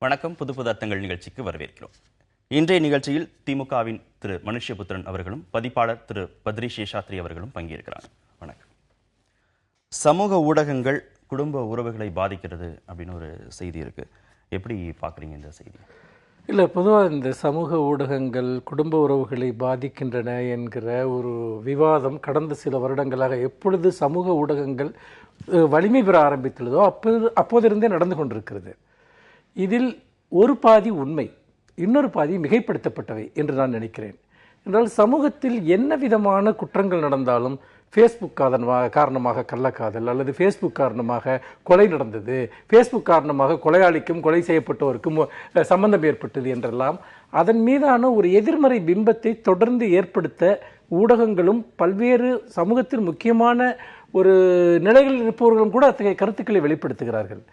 வணக்கம். புது புது அர்த்தங்கள் நிகழ்ச்சிக்கு வரவேற்கிறோம். இன்றைய நிகழ்ச்சியில் திமுகவின் திரு மனுஷ்யபுத்திரன் அவர்களும் பதிப்பாளர் திரு பத்ரி சேஷாத்ரி அவர்களும் பங்கேற்கிறாங்க. வணக்கம். சமூக ஊடகங்கள் குடும்ப உறவுகளை பாதிக்கிறது அப்படின்னு ஒரு செய்தி இருக்கு. எப்படி பார்க்குறீங்க இந்த செய்தி? இல்லை, பொதுவாக இந்த சமூக ஊடகங்கள் குடும்ப உறவுகளை பாதிக்கின்றன என்கிற ஒரு விவாதம் கடந்த சில வருடங்களாக எப்பொழுது சமூக ஊடகங்கள் வலிமை பெற ஆரம்பித்துள்ளதோ அப்போதிருந்தே நடந்து கொண்டிருக்கிறது. இதில் ஒரு பாதி உண்மை, இன்னொரு பாதி மிகைப்படுத்தப்பட்டவை என்று நான் நினைக்கிறேன். என்றால் சமூகத்தில் என்ன விதமான குற்றங்கள் நடந்தாலும் ஃபேஸ்புக் காரணமாக கள்ளக்காதல் அல்லது ஃபேஸ்புக் காரணமாக கொலை நடந்தது, ஃபேஸ்புக் காரணமாக கொலையாளிக்கும் கொலை செய்யப்பட்டவருக்கும் சம்பந்தம் ஏற்பட்டது என்றெல்லாம் அதன் மீதான ஒரு எதிர்மறை பிம்பத்தை தொடர்ந்து ஏற்படுத்த ஊடகங்களும் பல்வேறு சமூகத்தில் முக்கியமான ஒரு நிலைகளில் இருப்பவர்களும் கூட அத்தகைய கருத்துக்களை வெளிப்படுத்துகிறார்கள்.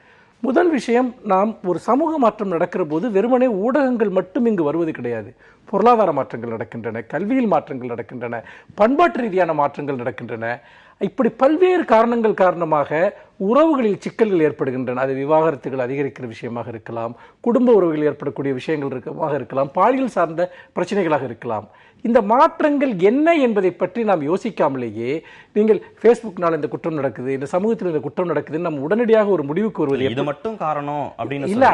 முதல் விஷயம், நாம் ஒரு சமூக மாற்றம் நடக்கிற போது வெறுமனே ஊடகங்கள் மட்டும் இங்கு வருவது கிடையாது. பொருளாதார மாற்றங்கள் நடக்கின்றன, கல்வியில் மாற்றங்கள் நடக்கின்றன, பண்பாட்டு ரீதியான மாற்றங்கள் நடக்கின்றன. இப்படி பல்வேறு காரணங்கள் காரணமாக உறவுகளில் சிக்கல்கள் ஏற்படுகின்றன. அது விவாகரத்துகள் அதிகரிக்கிற விஷயமாக இருக்கலாம், குடும்ப உறவுகளில் ஏற்படக்கூடிய விஷயங்கள் இருக்கலாம், பாலியல் சார்ந்த பிரச்சனைகளாக இருக்கலாம். இந்த மாற்றங்கள் என்ன என்பதை பற்றி நாம் யோசிக்காமலேயே நீங்கள் ஃபேஸ்புக்னால் இந்த குற்றம் நடக்குது, இந்த சமூகத்தில் இந்த குற்றம் நடக்குதுன்னு நம்ம உடனடியாக ஒரு முடிவுக்கு வருவது இது மட்டும் காரணம் அப்படின்னு இல்லை.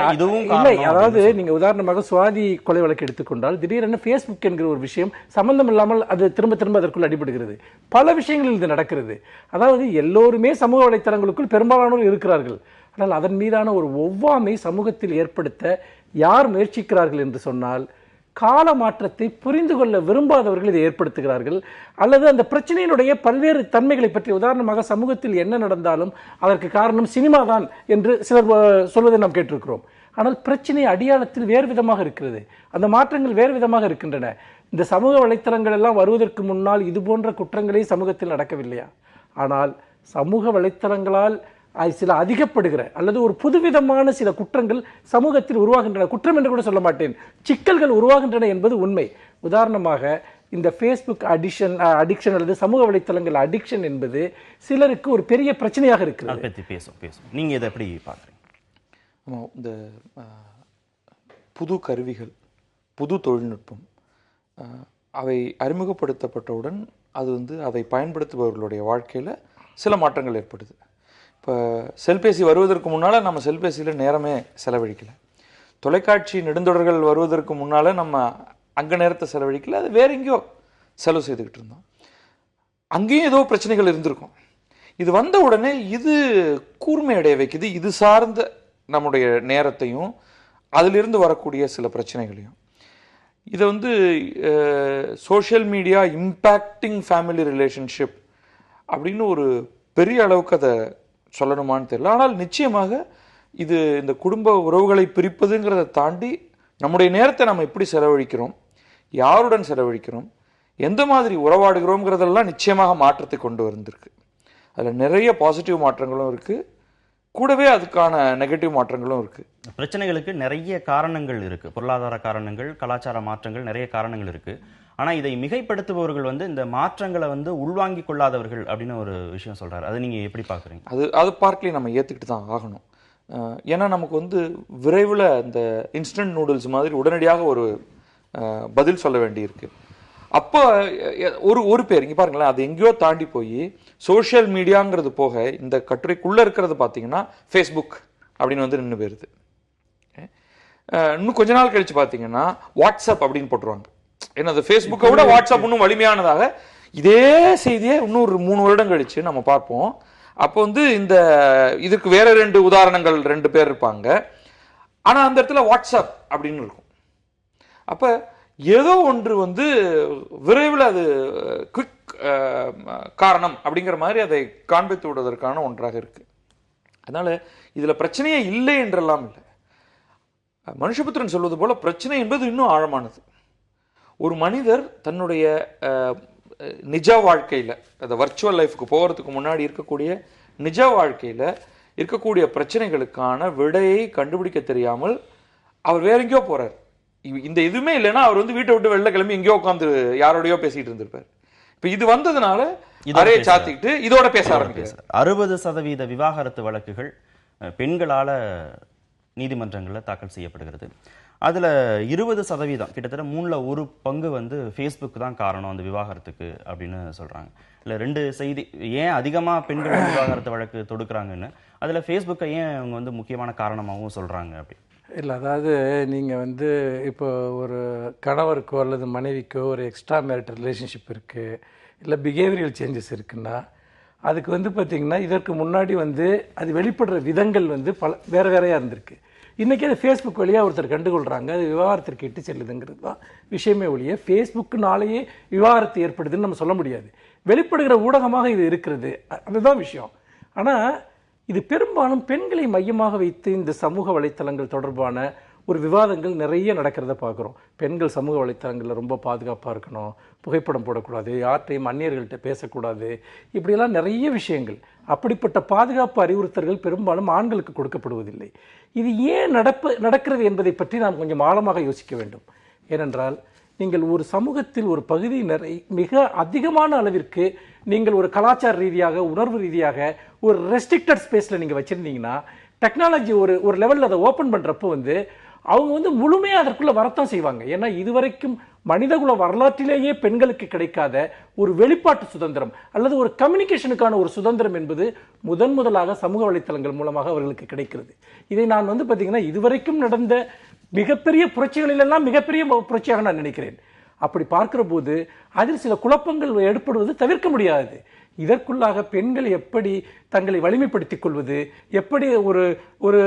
அதாவது நீங்க உதாரணமாக சுவாதி கொலை வழக்கு எடுத்துக்கொண்டால் திடீரென ஃபேஸ்புக் என்கிற ஒரு விஷயம் சம்பந்தம் இல்லாமல் அது திரும்ப திரும்ப அதற்குள் அடிபடுகிறது. பல விஷயங்களில் இது நடக்கிறது. அதாவது எல்லோருமே சமூக வலைத்தளங்களுக்குள் பெரும்பாலானோர் இருக்கிறார்கள். ஆனால் அதன் மீதான ஒரு ஒவ்வாமை சமூகத்தில் ஏற்படுத்த யார் முயற்சிக்கிறார்கள் என்று சொன்னால் கால மாற்றத்தை புரிந்து கொள்ள விரும்பாதவர்கள் இதை ஏற்படுத்துகிறார்கள். அல்லது அந்த பிரச்சனையினுடைய பல்வேறு தன்மைகளை பற்றி, உதாரணமாக சமூகத்தில் என்ன நடந்தாலும் அதற்கு காரணம் சினிமா தான் என்று சிலர் சொல்வதை நாம் கேட்டிருக்கிறோம். ஆனால் பிரச்சனை அடியாளத்தில் வேறு விதமாக இருக்கிறது, அந்த மாற்றங்கள் வேறு விதமாக இருக்கின்றன. இந்த சமூக வலைத்தளங்கள் எல்லாம் வருவதற்கு முன்னால் இது போன்ற குற்றங்களே சமூகத்தில் நடக்கவில்லையா? ஆனால் சமூக வலைத்தளங்களால் சில அதிகப்படுகிற அல்லது ஒரு புதுவிதமான சில குற்றங்கள் சமூகத்தில் உருவாகின்றன. குற்றம் என்று கூட சொல்ல மாட்டேன், சிக்கல்கள் உருவாகின்றன என்பது உண்மை. உதாரணமாக இந்த ஃபேஸ்புக் அடிக்ஷன் அல்லது சமூக வலைத்தளங்கள் அடிக்ஷன் என்பது சிலருக்கு ஒரு பெரிய பிரச்சனையாக இருக்கிறது. நீங்க இதை எப்படி பார்க்குறீங்க? இந்த புது கருவிகள், புது தொழில்நுட்பம் அவை அறிமுகப்படுத்தப்பட்டவுடன் அது அதை பயன்படுத்துபவர்களுடைய வாழ்க்கையில் சில மாற்றங்கள் ஏற்படுது. இப்போ செல்பேசி வருவதற்கு முன்னால் நம்ம செல்பேசியில் நேரமே செலவழிக்கலை, தொலைக்காட்சி நெடுந்தொடர்கள் வருவதற்கு முன்னால் நம்ம அங்கே நேரத்தை செலவழிக்கல, அது வேற எங்கேயோ செலவு செய்துக்கிட்டு இருந்தோம். அங்கேயும் ஏதோ பிரச்சனைகள் இருந்திருக்கும். இது வந்த உடனே இது கூர்மை அடைய வைக்குது, இது சார்ந்த நம்முடைய நேரத்தையும் அதிலிருந்து வரக்கூடிய சில பிரச்சனைகளையும். இதை social media impacting family relationship அப்படின்னு ஒரு பெரிய அளவுக்கு அதை சொல்லணுமான்னு தெரியல. ஆனால் நிச்சயமாக இது இந்த குடும்ப உறவுகளை பிரிப்பதுங்கிறத தாண்டி நம்முடைய நேரத்தை நம்ம எப்படி செலவழிக்கிறோம், யாருடன் செலவழிக்கிறோம், எந்த மாதிரி உறவாடுகிறோங்கிறதெல்லாம் நிச்சயமாக மாற்றத்தை கொண்டு வந்திருக்கு. அதில் நிறைய பாசிட்டிவ் மாற்றங்களும் இருக்குது, கூடவே அதுக்கான நெகட்டிவ் மாற்றங்களும் இருக்குது. பிரச்சனைகளுக்கு நிறைய காரணங்கள் இருக்குது, பொருளாதார காரணங்கள், கலாச்சார மாற்றங்கள், நிறைய காரணங்கள் இருக்குது. ஆனால் இதை மிகைப்படுத்துபவர்கள் இந்த மாற்றங்களை உள்வாங்கி கொள்ளாதவர்கள் அப்படின்னு ஒரு விஷயம் சொல்கிறார். அதை நீங்கள் எப்படி பார்க்குறீங்க? அது பார்க்கலையும் நம்ம ஏற்றுக்கிட்டு தான் ஆகணும். ஏன்னா நமக்கு விரைவில் இந்த இன்ஸ்டன்ட் நூடுல்ஸ் மாதிரி உடனடியாக ஒரு பதில் சொல்ல வேண்டியிருக்கு. அப்போ ஒரு பேர் இங்கே பாருங்களேன், அது எங்கேயோ தாண்டி போய் சோஷியல் மீடியாங்கிறது போக இந்த கட்டுரைக்குள்ளே இருக்கிறது பார்த்தீங்கன்னா ஃபேஸ்புக் அப்படின்னு நின்று போயிருது. இன்னும் கொஞ்ச நாள் கழிச்சு பார்த்தீங்கன்னா வாட்ஸ்அப் அப்படின்னு போட்டுருவாங்க. ஏன்னா அந்த ஃபேஸ்புக்கை விட வாட்ஸ்அப் இன்னும் வலிமையானதாக. இதே செய்தியை இன்னும் ஒரு 3 வருடம் கழிச்சு நம்ம பார்ப்போம். அப்போ இந்த இதுக்கு வேற 2 உதாரணங்கள், 2 பேர் இருப்பாங்க. ஆனா அந்த இடத்துல வாட்ஸ்அப் அப்படின்னு இருக்கும். அப்ப ஏதோ ஒன்று விரைவில் அது குவிக் காரணம் அப்படிங்கிற மாதிரி அதை காண்பித்து விடுவதற்கான ஒன்றாக இருக்கு. அதனால இதுல பிரச்சனையே இல்லை என்றெல்லாம் இல்லை. மனுஷபுத்திரன் சொல்வது போல பிரச்சனை என்பது இன்னும் ஆழமானது. ஒரு மனிதர் தன்னுடைய நிஜ வாழ்க்கையில், அந்த வர்ச்சுவல் லைஃப்க்கு போகிறதுக்கு முன்னாடி இருக்கக்கூடிய நிஜ வாழ்க்கையில் இருக்கக்கூடிய பிரச்சனைகளுக்கான விடையை கண்டுபிடிக்க தெரியாமல் அவர் வேற எங்கேயோ போறார். இந்த எதுவுமே இல்லைன்னா அவர் வீட்டை விட்டு வெளில கிளம்பி எங்கேயோ உட்காந்து யாரோடையோ பேசிட்டு இருந்திருப்பார். இப்ப இது வந்ததுனால அறையை சாத்திக்கிட்டு இதோட பேச ஆரம்பிக்கிறார். 60% விவாகரத்து வழக்குகள் பெண்களால நீதிமன்றங்களில் தாக்கல் செய்யப்படுகிறது. அதில் 20% கிட்டத்தட்ட 1/3 வந்து ஃபேஸ்புக் தான் காரணம் அந்த விவாகரத்துக்கு அப்படின்னு சொல்கிறாங்க. இல்லை 2 செய்தி ஏன் அதிகமாக பெண்கள் விவாகரத்து வழக்கு தொடுக்கிறாங்கன்னு அதில் ஃபேஸ்புக்கை ஏன் அவங்க வந்து முக்கியமான காரணமாகவும் சொல்கிறாங்க அப்படி? இல்லை, அதாவது நீங்கள் வந்து இப்போ ஒரு கணவருக்கோ அல்லது மனைவிக்கோ ஒரு எக்ஸ்ட்ரா மேரிட்டல் ரிலேஷன்ஷிப் இருக்குது, இல்லை பிஹேவியரல் சேஞ்சஸ் இருக்குன்னா அதுக்கு வந்து பார்த்திங்கன்னா இதற்கு முன்னாடி வந்து அது வெளிப்படுற விதங்கள் வந்து வேறு வேறையாக இருந்திருக்கு. இன்றைக்கி அது ஃபேஸ்புக் வழியாக ஒருத்தர் கண்டுகொள்கிறாங்க, அது விவாகரத்திற்கு இட்டு செல்லுதுங்கிறது தான் விஷயமே ஒழிய ஃபேஸ்புக்குனாலேயே விவாகரத்து ஏற்படுதுன்னு நம்ம சொல்ல முடியாது. வெளிப்படுகிற ஊடகமாக இது இருக்கிறது, அதுதான் விஷயம். ஆனால் இது பெரும்பாலும் பெண்களை மையமாக வைத்து இந்த சமூக வலைத்தளங்கள் தொடர்பான ஒரு விவாதங்கள் நிறைய நடக்கிறத பார்க்குறோம். பெண்கள் சமூக வலைத்தளங்களில் ரொம்ப பாதுகாப்பாக இருக்கணும், புகைப்படம் போடக்கூடாது, யார்கிட்டையும் அந்நியர்கள்ட்ட பேசக்கூடாது, இப்படியெல்லாம் நிறைய விஷயங்கள். அப்படிப்பட்ட பாதுகாப்பு அறிவுறுத்தல்கள் பெரும்பாலும் ஆண்களுக்கு கொடுக்கப்படுவதில்லை. இது ஏன் நடக்கிறது என்பதை பற்றி நாம் கொஞ்சம் ஆழமாக யோசிக்க வேண்டும். ஏனென்றால் நீங்கள் ஒரு சமூகத்தில் ஒரு பகுதியினரை மிக அதிகமான அளவிற்கு நீங்கள் ஒரு கலாச்சார ரீதியாக உணர்வு ரீதியாக ஒரு ரெஸ்ட்ரிக்டட் ஸ்பேஸில் நீங்கள் வச்சுருந்தீங்கன்னா டெக்னாலஜி ஒரு லெவலில் அதை ஓப்பன் பண்ணுறப்போ வந்து அவங்க வந்து முழுமையாக அதற்குள்ளே வரத்தான் செய்வாங்க. ஏன்னா இதுவரைக்கும் மனிதகுல வரலாற்றிலேயே பெண்களுக்கு கிடைக்காத ஒரு வெளிப்பாட்டு சுதந்திரம் அல்லது ஒரு கம்யூனிகேஷனுக்கான ஒரு சுதந்திரம் என்பது முதலாக சமூக வலைத்தளங்கள் மூலமாக அவர்களுக்கு கிடைக்கிறது. இதை நான் வந்து பார்த்தீங்கன்னா இதுவரைக்கும் நடந்த மிகப்பெரிய புரட்சிகளிலெல்லாம் மிகப்பெரிய புரட்சியாக நான் நினைக்கிறேன். அப்படி பார்க்கிற போது அதில் சில குழப்பங்கள் ஏற்படுவது தவிர்க்க முடியாது. இதற்குள்ளாக பெண்கள் எப்படி தங்களை வலிமைப்படுத்திக் கொள்வது, எப்படி ஒரு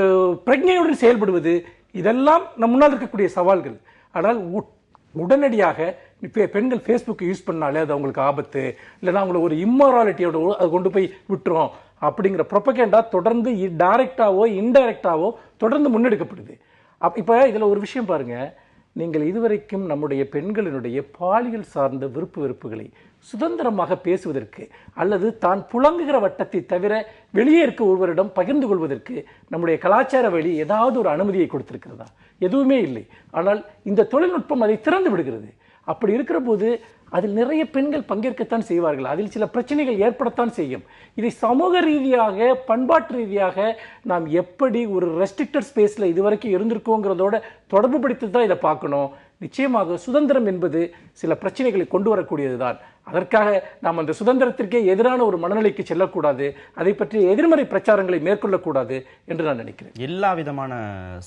பிரஜையுடன் செயல்படுவது, இதெல்லாம் நம் முன்னால் இருக்கக்கூடிய சவால்கள். ஆனால் உடனடியாக பெண்கள் ஃபேஸ்புக் யூஸ் பண்ணாலே அது அவங்களுக்கு ஆபத்து, இல்லைன்னா அவங்களை ஒரு இம்மாராலிட்டியோட அது கொண்டு போய் விட்டுரும் அப்படிங்கிற ப்ரொபகேண்டா தொடர்ந்து டைரக்டாவோ இன்டைரக்டாவோ தொடர்ந்து முன்னெடுக்கப்படுது. இப்போ இதில் ஒரு விஷயம் பாருங்க, நீங்கள் இதுவரைக்கும் நம்முடைய பெண்களினுடைய பாலியல் சார்ந்த விருப்பு வெறுப்புகளை சுதந்திரமாக பேசுவதற்கு அல்லது தான் புழங்குகிற வட்டத்தை தவிர வெளியே இருக்க ஒருவரிடம் பகிர்ந்து கொள்வதற்கு நம்முடைய கலாச்சார வழி ஏதாவது ஒரு அனுமதியை கொடுத்திருக்கிறதா? எதுவுமே இல்லை. ஆனால் இந்த தொழில்நுட்பம் அதை திறந்து விடுகிறது. அப்படி இருக்கிற போது அதில் நிறைய பெண்கள் பங்கேற்கத்தான் செய்வார்கள், அதில் சில பிரச்சனைகள் ஏற்படத்தான் செய்யும். இதை சமூக ரீதியாக பண்பாட்டு ரீதியாக நாம் எப்படி ஒரு ரெஸ்ட்ரிக்டட் ஸ்பேஸில் இதுவரைக்கும் இருந்திருக்கோங்கிறதோட தொடர்பு படுத்தி தான் இதை பார்க்கணும். நிச்சயமாக சுதந்திரம் என்பது சில பிரச்சனைகளை கொண்டு வரக்கூடியது தான். அதற்காக நாம் அந்த சுதந்திரத்திற்கே எதிரான ஒரு மனநிலைக்கு செல்லக்கூடாது, அதை பற்றிய எதிர்மறை பிரச்சாரங்களை மேற்கொள்ளக்கூடாது என்று நான் நினைக்கிறேன். எல்லா விதமான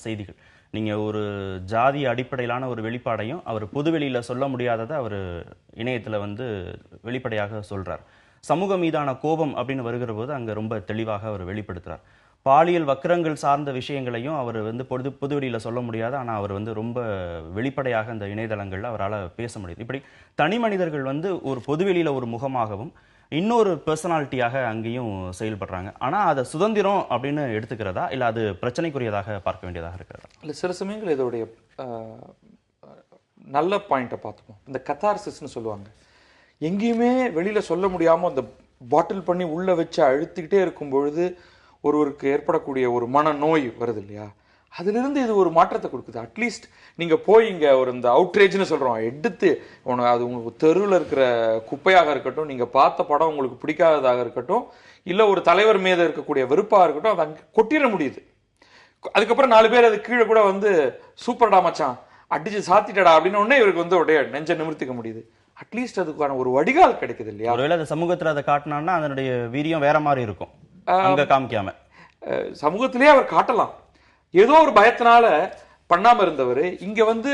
செய்திகள், நீங்கள் ஒரு ஜாதி அடிப்படையிலான ஒரு வெளிப்பாடையும் அவர் பொதுவெளியில் சொல்ல முடியாததை அவர் இணையத்தில் வந்து வெளிப்படையாக சொல்கிறார். சமூகம் மீதான கோபம் அப்படின்னு வருகிற போது அங்கே ரொம்ப தெளிவாக அவர் வெளிப்படுத்துகிறார். பாலியல் வக்கிரங்கள் சார்ந்த விஷயங்களையும் அவர் வந்து பொதுவெளியில் சொல்ல முடியாது, ஆனால் அவர் வந்து ரொம்ப வெளிப்படையாக அந்த இணையதளங்களில் அவரால் பேச முடியுது. இப்படி தனி மனிதர்கள் வந்து ஒரு பொதுவெளியில் ஒரு முகமாகவும் இன்னொரு பர்சனாலிட்டியாக அங்கேயும் செயல்படுறாங்க. ஆனால் அதை சுதந்திரம் அப்படின்னு எடுத்துக்கிறதா இல்லை அது பிரச்சனைக்குரியதாக பார்க்க வேண்டியதாக இருக்கிறதா? இல்லை, சில சமயங்கள் இதோடைய நல்ல பாயிண்ட்டை பார்த்துப்போம். இந்த கத்தார்சிஸ்ன்னு சொல்லுவாங்க. எங்கேயுமே வெளியில் சொல்ல முடியாமல் அந்த பாட்டில் பண்ணி உள்ளே வச்சு அழுத்திக்கிட்டே இருக்கும் பொழுது ஒருவருக்கு ஏற்படக்கூடிய ஒரு மன நோய் வருது இல்லையா, அதிலிருந்து இது ஒரு மாற்றத்தை கொடுக்குது. அட்லீஸ்ட் நீங்கள் போய் இங்கே ஒரு இந்த அவுட்ரேஜ்னு சொல்கிறோம் எடுத்து அது உங்களுக்கு தெருவில் இருக்கிற குப்பையாக இருக்கட்டும், நீங்கள் பார்த்த படம் உங்களுக்கு பிடிக்காததாக இருக்கட்டும், இல்லை ஒரு தலைவர் மீது இருக்கக்கூடிய வெறுப்பாக இருக்கட்டும், அதை அங்கே கொட்டிட முடியுது. அதுக்கப்புறம் 4 பேர் அது கீழே கூட வந்து சூப்பர்டா மச்சான் அடிச்சு சாத்திட்டடா அப்படின்னு உடனே இவருக்கு வந்து உடைய நெஞ்ச நிமிர்த்திக்க முடியுது. அட்லீஸ்ட் அதுக்கான ஒரு வடிகால் கிடைக்குது இல்லையா? ஒருவேளை அந்த சமூகத்தில் அதை காட்டினான்னா அதனுடைய வீரியம் வேற மாதிரி இருக்கும். அங்க காமிக்காம சமூகத்திலேயே அவர் காட்டலாம். ஏதோ ஒரு பயத்தினால பண்ணாம இருந்தவர் இங்க வந்து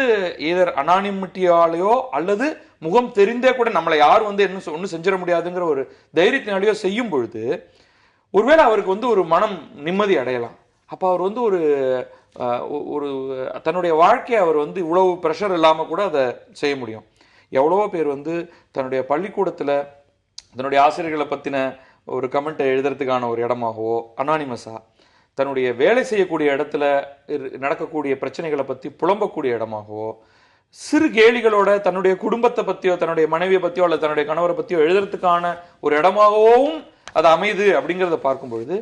ஏதர் அனானிமிட்டியாலேயோ அல்லது முகம் தெரிந்தே கூட நம்மளை யார் வந்து என்ன ஒன்றும் செஞ்சிட முடியாதுங்கிற ஒரு தைரியத்தினாலேயோ செய்யும் பொழுது ஒருவேளை அவருக்கு வந்து ஒரு மனம் நிம்மதி அடையலாம். அப்போ அவர் வந்து ஒரு தன்னுடைய வாழ்க்கையை அவர் வந்து இவ்வளவு ப்ரெஷர் இல்லாமல் கூட அதை செய்ய முடியும். எவ்வளவோ பேர் வந்து தன்னுடைய பள்ளிக்கூடத்தில் தன்னுடைய ஆசிரியர்களை பற்றின ஒரு கமெண்ட்டை எழுதுறதுக்கான ஒரு இடமாகவோ அனானிமஸா, தன்னுடைய வேலை செய்யக்கூடிய இடத்துல நடக்கக்கூடிய பிரச்சனைகளை பற்றி புலம்பக்கூடிய இடமாகவோ, சிறு கேலிகளோட தன்னுடைய குடும்பத்தை பற்றியோ தன்னுடைய மனைவியை பற்றியோ அல்லது தன்னுடைய கணவரை பற்றியோ எழுதுறதுக்கான ஒரு இடமாகவும் அது அமையுது அப்படிங்கிறத பார்க்கும் பொழுது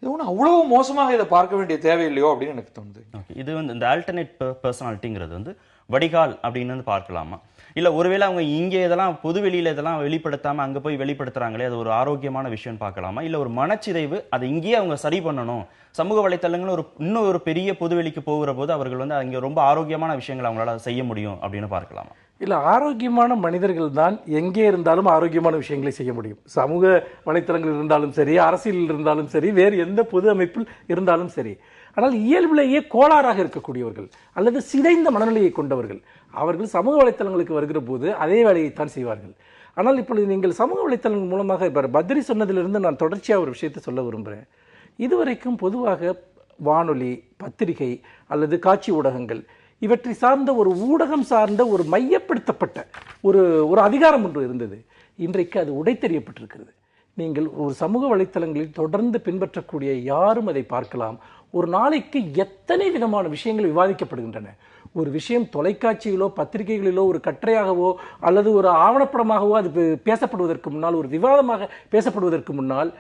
இது ஒன்றும் அவ்வளவு மோசமாக இதை பார்க்க வேண்டிய தேவையில்லையோ அப்படின்னு எனக்கு தோணுது. ஓகே, இது வந்து இந்த ஆல்டர்னேட் பர்சனாலிட்டிங்கிறது வந்து வடிகால் அப்படின்னு வந்து பார்க்கலாமா? இல்லை ஒருவேளை அவங்க இங்கே இதெல்லாம் பொது வெளியில் இதெல்லாம் வெளிப்படுத்தாமல் அங்கே போய் வெளிப்படுத்துகிறாங்களே, அது ஒரு ஆரோக்கியமான விஷயம்னு பார்க்கலாமா? இல்லை ஒரு மனச்சிதைவு, அதை இங்கேயே அவங்க சரி பண்ணணும், சமூக வலைத்தளங்கள் இன்னும் ஒரு பெரிய பொதுவெளிக்கு போகிற போது அவர்கள் வந்து அங்கே ரொம்ப ஆரோக்கியமான விஷயங்களை அவங்களால செய்ய முடியும் அப்படின்னு பார்க்கலாமா? இல்லை, ஆரோக்கியமான மனிதர்கள் தான் எங்கே இருந்தாலும் ஆரோக்கியமான விஷயங்களை செய்ய முடியும். சமூக வலைத்தளங்கள் இருந்தாலும் சரி, அரசியலில் இருந்தாலும் சரி, வேறு எந்த பொது அமைப்பில் இருந்தாலும் சரி. ஆனால் இயல்பிலேயே கோளாறாக இருக்கக்கூடியவர்கள் அல்லது சிதைந்த மனநிலையை கொண்டவர்கள் அவர்கள் சமூக வலைத்தளங்களுக்கு வருகிற போது அதே வேலையைத்தான் செய்வார்கள். ஆனால் இப்பொழுது நீங்கள் சமூக வலைத்தளங்கள் மூலமாக இப்போ பத்ரி சொன்னதிலிருந்து நான் தொடர்ச்சியாக ஒரு விஷயத்தை சொல்ல விரும்புகிறேன். இதுவரைக்கும் பொதுவாக வானொலி, பத்திரிகை அல்லது காட்சி ஊடகங்கள் இவற்றை சார்ந்த ஒரு ஊடகம் சார்ந்த ஒரு மையப்படுத்தப்பட்ட ஒரு அதிகாரம் ஒன்று இருந்தது. இன்றைக்கு அது உடைத்தெறியப்பட்டிருக்கிறது. நீங்கள் ஒரு சமூக வலைத்தளங்களில் தொடர்ந்து பின்பற்றக்கூடிய யாரும் அதை பார்க்கலாம். ஒரு நாளைக்கு எத்தனை விதமான விஷயங்கள் விவாதிக்கப்படுகின்றன. ஒரு விஷயம் தொலைக்காட்சியிலோ பத்திரிகைகளிலோ ஒரு கட்டுரையாகவோ அல்லது ஒரு ஆவணப்படமாகவோ அது பேசப்படுவதற்கு முன்னால், ஒரு விவாதமாக பேசப்படுவதற்கு முன்னால்,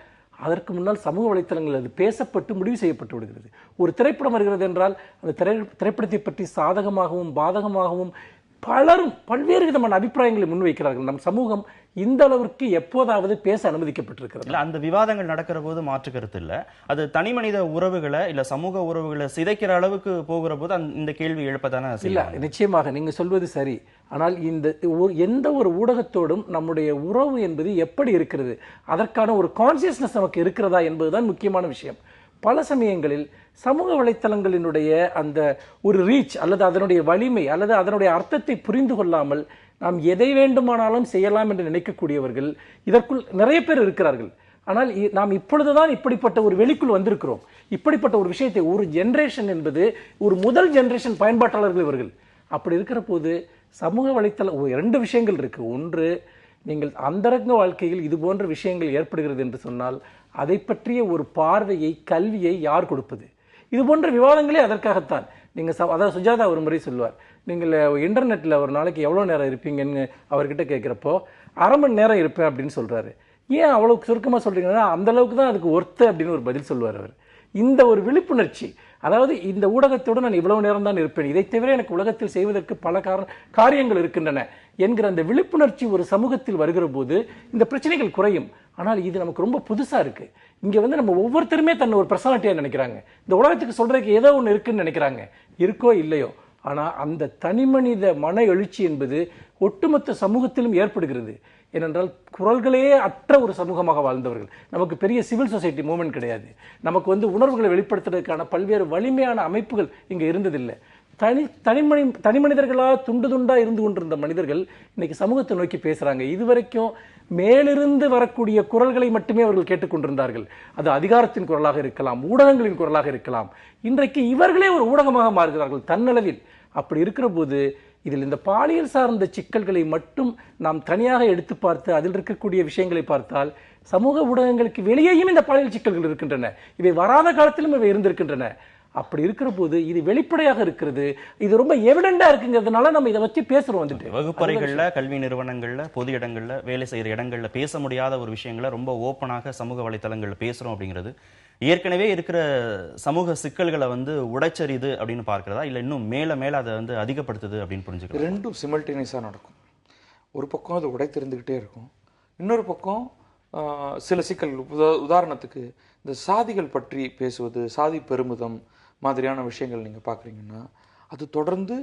அதற்கு முன்னால் சமூக வலைத்தளங்கள் அது பேசப்பட்டு முடிவு செய்யப்பட்டு விடுகிறது. ஒரு திரைப்படம் வருகிறது என்றால் அந்த திரைப்படத்தை பற்றி சாதகமாகவும் பாதகமாகவும் பலரும் பல்வேறு விதமான அபிப்பிராயங்களை முன்வைக்கிறார்கள். நம் சமூகம் இந்த அளவிற்கு எப்போதாவது பேச அனுமதிக்கப்பட்டிருக்கிறது. இல்லை, அந்த விவாதங்கள் நடக்கிற போது மாற்று கருத்து இல்லை. அது தனி மனித உறவுகளை இல்லை சமூக உறவுகளை சிதைக்கிற அளவுக்கு போகிற போது இந்த கேள்வி எழுப்பதானே இல்லை, நிச்சயமாக நீங்க சொல்வது சரி. ஆனால் எந்த ஒரு ஊடகத்தோடும் நம்முடைய உறவு என்பது எப்படி இருக்கிறது, அதற்கான ஒரு கான்சியஸ்னஸ் நமக்கு இருக்கிறதா என்பதுதான் முக்கியமான விஷயம். பல சமயங்களில் சமூக வலைத்தளங்களினுடைய அந்த ஒரு ரீச் அல்லது அதனுடைய வலிமை அல்லது அதனுடைய அர்த்தத்தை புரிந்து கொள்ளாமல் நாம் எதை வேண்டுமானாலும் செய்யலாம் என்று நினைக்கக்கூடியவர்கள் இதற்குள் நிறைய பேர் இருக்கிறார்கள். ஆனால் நாம் இப்பொழுதுதான் இப்படிப்பட்ட ஒரு வெளிக்குள் வந்திருக்கிறோம். இப்படிப்பட்ட ஒரு விஷயத்தை ஒரு ஜெனரேஷன் என்பது ஒரு முதல் ஜெனரேஷன் பயன்பாட்டாளர்கள் இவர்கள். அப்படி இருக்கிற போது சமூக வலைத்தளம் 2 விஷயங்கள் இருக்கு. ஒன்று, நீங்கள் அந்தரங்க வாழ்க்கையில் இது போன்ற விஷயங்கள் ஏற்படுகிறது என்று சொன்னால் அதை பற்றிய ஒரு பார்வையை, கல்வியை யார் கொடுப்பது? இது போன்ற விவாதங்களே அதற்காகத்தான். நீங்கள் அதாவது சுஜாதா ஒரு முறை சொல்லுவார், நீங்கள் இன்டர்நெட்டில் ஒரு நாளைக்கு எவ்வளோ நேரம் இருப்பீங்கன்னு அவர்கிட்ட கேட்குறப்போ 1/2 மணி நேரம் இருப்பேன் அப்படின்னு சொல்கிறாரு. ஏன் அவ்வளோ சுருக்கமாக சொல்கிறீங்கன்னா அந்த அளவுக்கு தான் அதுக்கு ஒர்த்து அப்படின்னு ஒரு பதில் சொல்லுவார் அவர். இந்த ஒரு விழிப்புணர்ச்சி, அதாவது இந்த ஊடகத்தோடு நான் இவ்வளவு நேரம் தான் இருப்பேன், இதை தவிர எனக்கு உலகத்தில் செய்வதற்கு பல காரியங்கள் இருக்கின்றன என்கிற அந்த விழிப்புணர்ச்சி ஒரு சமூகத்தில் வருகிற போது இந்த பிரச்சனைகள் குறையும். ஆனால் இது நமக்கு ரொம்ப புதுசாக இருக்கு. இங்கே வந்து நம்ம ஒவ்வொருத்தருமே தன்னை ஒரு பர்சனாலிட்டியாக நினைக்கிறாங்க. இந்த உலகத்துக்கு சொல்றதுக்கு ஏதோ ஒன்று இருக்குன்னு நினைக்கிறாங்க. இருக்கோ இல்லையோ, ஆனால் அந்த தனிமனித மன எழுச்சி என்பது ஒட்டுமொத்த சமூகத்திலும் ஏற்படுகிறது. ஏனென்றால் குரல்களே அற்ற ஒரு சமூகமாக வாழ்ந்தவர்கள். நமக்கு பெரிய சிவில் சொசைட்டி மூவ்மெண்ட் கிடையாது. நமக்கு வந்து உணர்வுகளை வெளிப்படுத்துறதுக்கான பல்வேறு வலிமையான அமைப்புகள் இங்கே இருந்ததில்லை. தனி மனிதர்களாக துண்டு துண்டா இருந்து கொண்டிருந்த மனிதர்கள் இன்னைக்கு சமூகத்தை நோக்கி பேசுறாங்க. இதுவரைக்கும் மேலிருந்து வரக்கூடிய குரல்களை மட்டுமே அவர்கள் கேட்டுக்கொண்டிருந்தார்கள். அது அதிகாரத்தின் குரலாக இருக்கலாம், ஊடகங்களின் குரலாக இருக்கலாம். இன்றைக்கு இவர்களே ஒரு ஊடகமாக மாறுகிறார்கள் தன்னளவில். அப்படி இருக்கிற போது இதில் இந்த பாலியல் சார்ந்த சிக்கல்களை மட்டும் நாம் தனியாக எடுத்து பார்த்து அதில் இருக்கக்கூடிய விஷயங்களை பார்த்தால் சமூக ஊடகங்களுக்கு வெளியேயும் இந்த பாலியல் சிக்கல்கள் இருக்கின்றன. இவை வராத காலத்திலும் இவை இருந்திருக்கின்றன. அப்படி இருக்கிற போது இது வெளிப்படையாக இருக்கிறது, இது ரொம்ப எவிடெண்டா இருக்குங்கிறதுனால நம்ம இதை வச்சு பேசுறோம். வந்துட்டு வகுப்பறைகள்ல, கல்வி நிறுவனங்கள்ல, பொது இடங்கள்ல, வேலை செய்யற இடங்கள்ல பேச முடியாத ஒரு விஷயங்களை ரொம்ப ஓப்பனாக சமூக வலைத்தளங்கள்ல பேசுறோம் அப்படிங்கிறது ஏற்கனவே இருக்கிற சமூக சிக்கல்களை வந்து உடைச்சரிது அப்படின்னு பார்க்கிறதா, இல்லை இன்னும் மேல மேல அதை வந்து அதிகப்படுத்துது அப்படின்னு புரிஞ்சுக்கலாம்? ரெண்டும் சிமல்டேனியஸாக நடக்கும். ஒரு பக்கம் அது உடைத்திருந்துக்கிட்டே இருக்கும், இன்னொரு பக்கம் சில சிக்கல். உதாரணத்துக்கு இந்த சாதிகள் பற்றி பேசுவது, சாதி பெருமிதம் மாதிரியான விஷயங்கள் நீங்கள் பார்க்குறீங்கன்னா அது தொடர்ந்து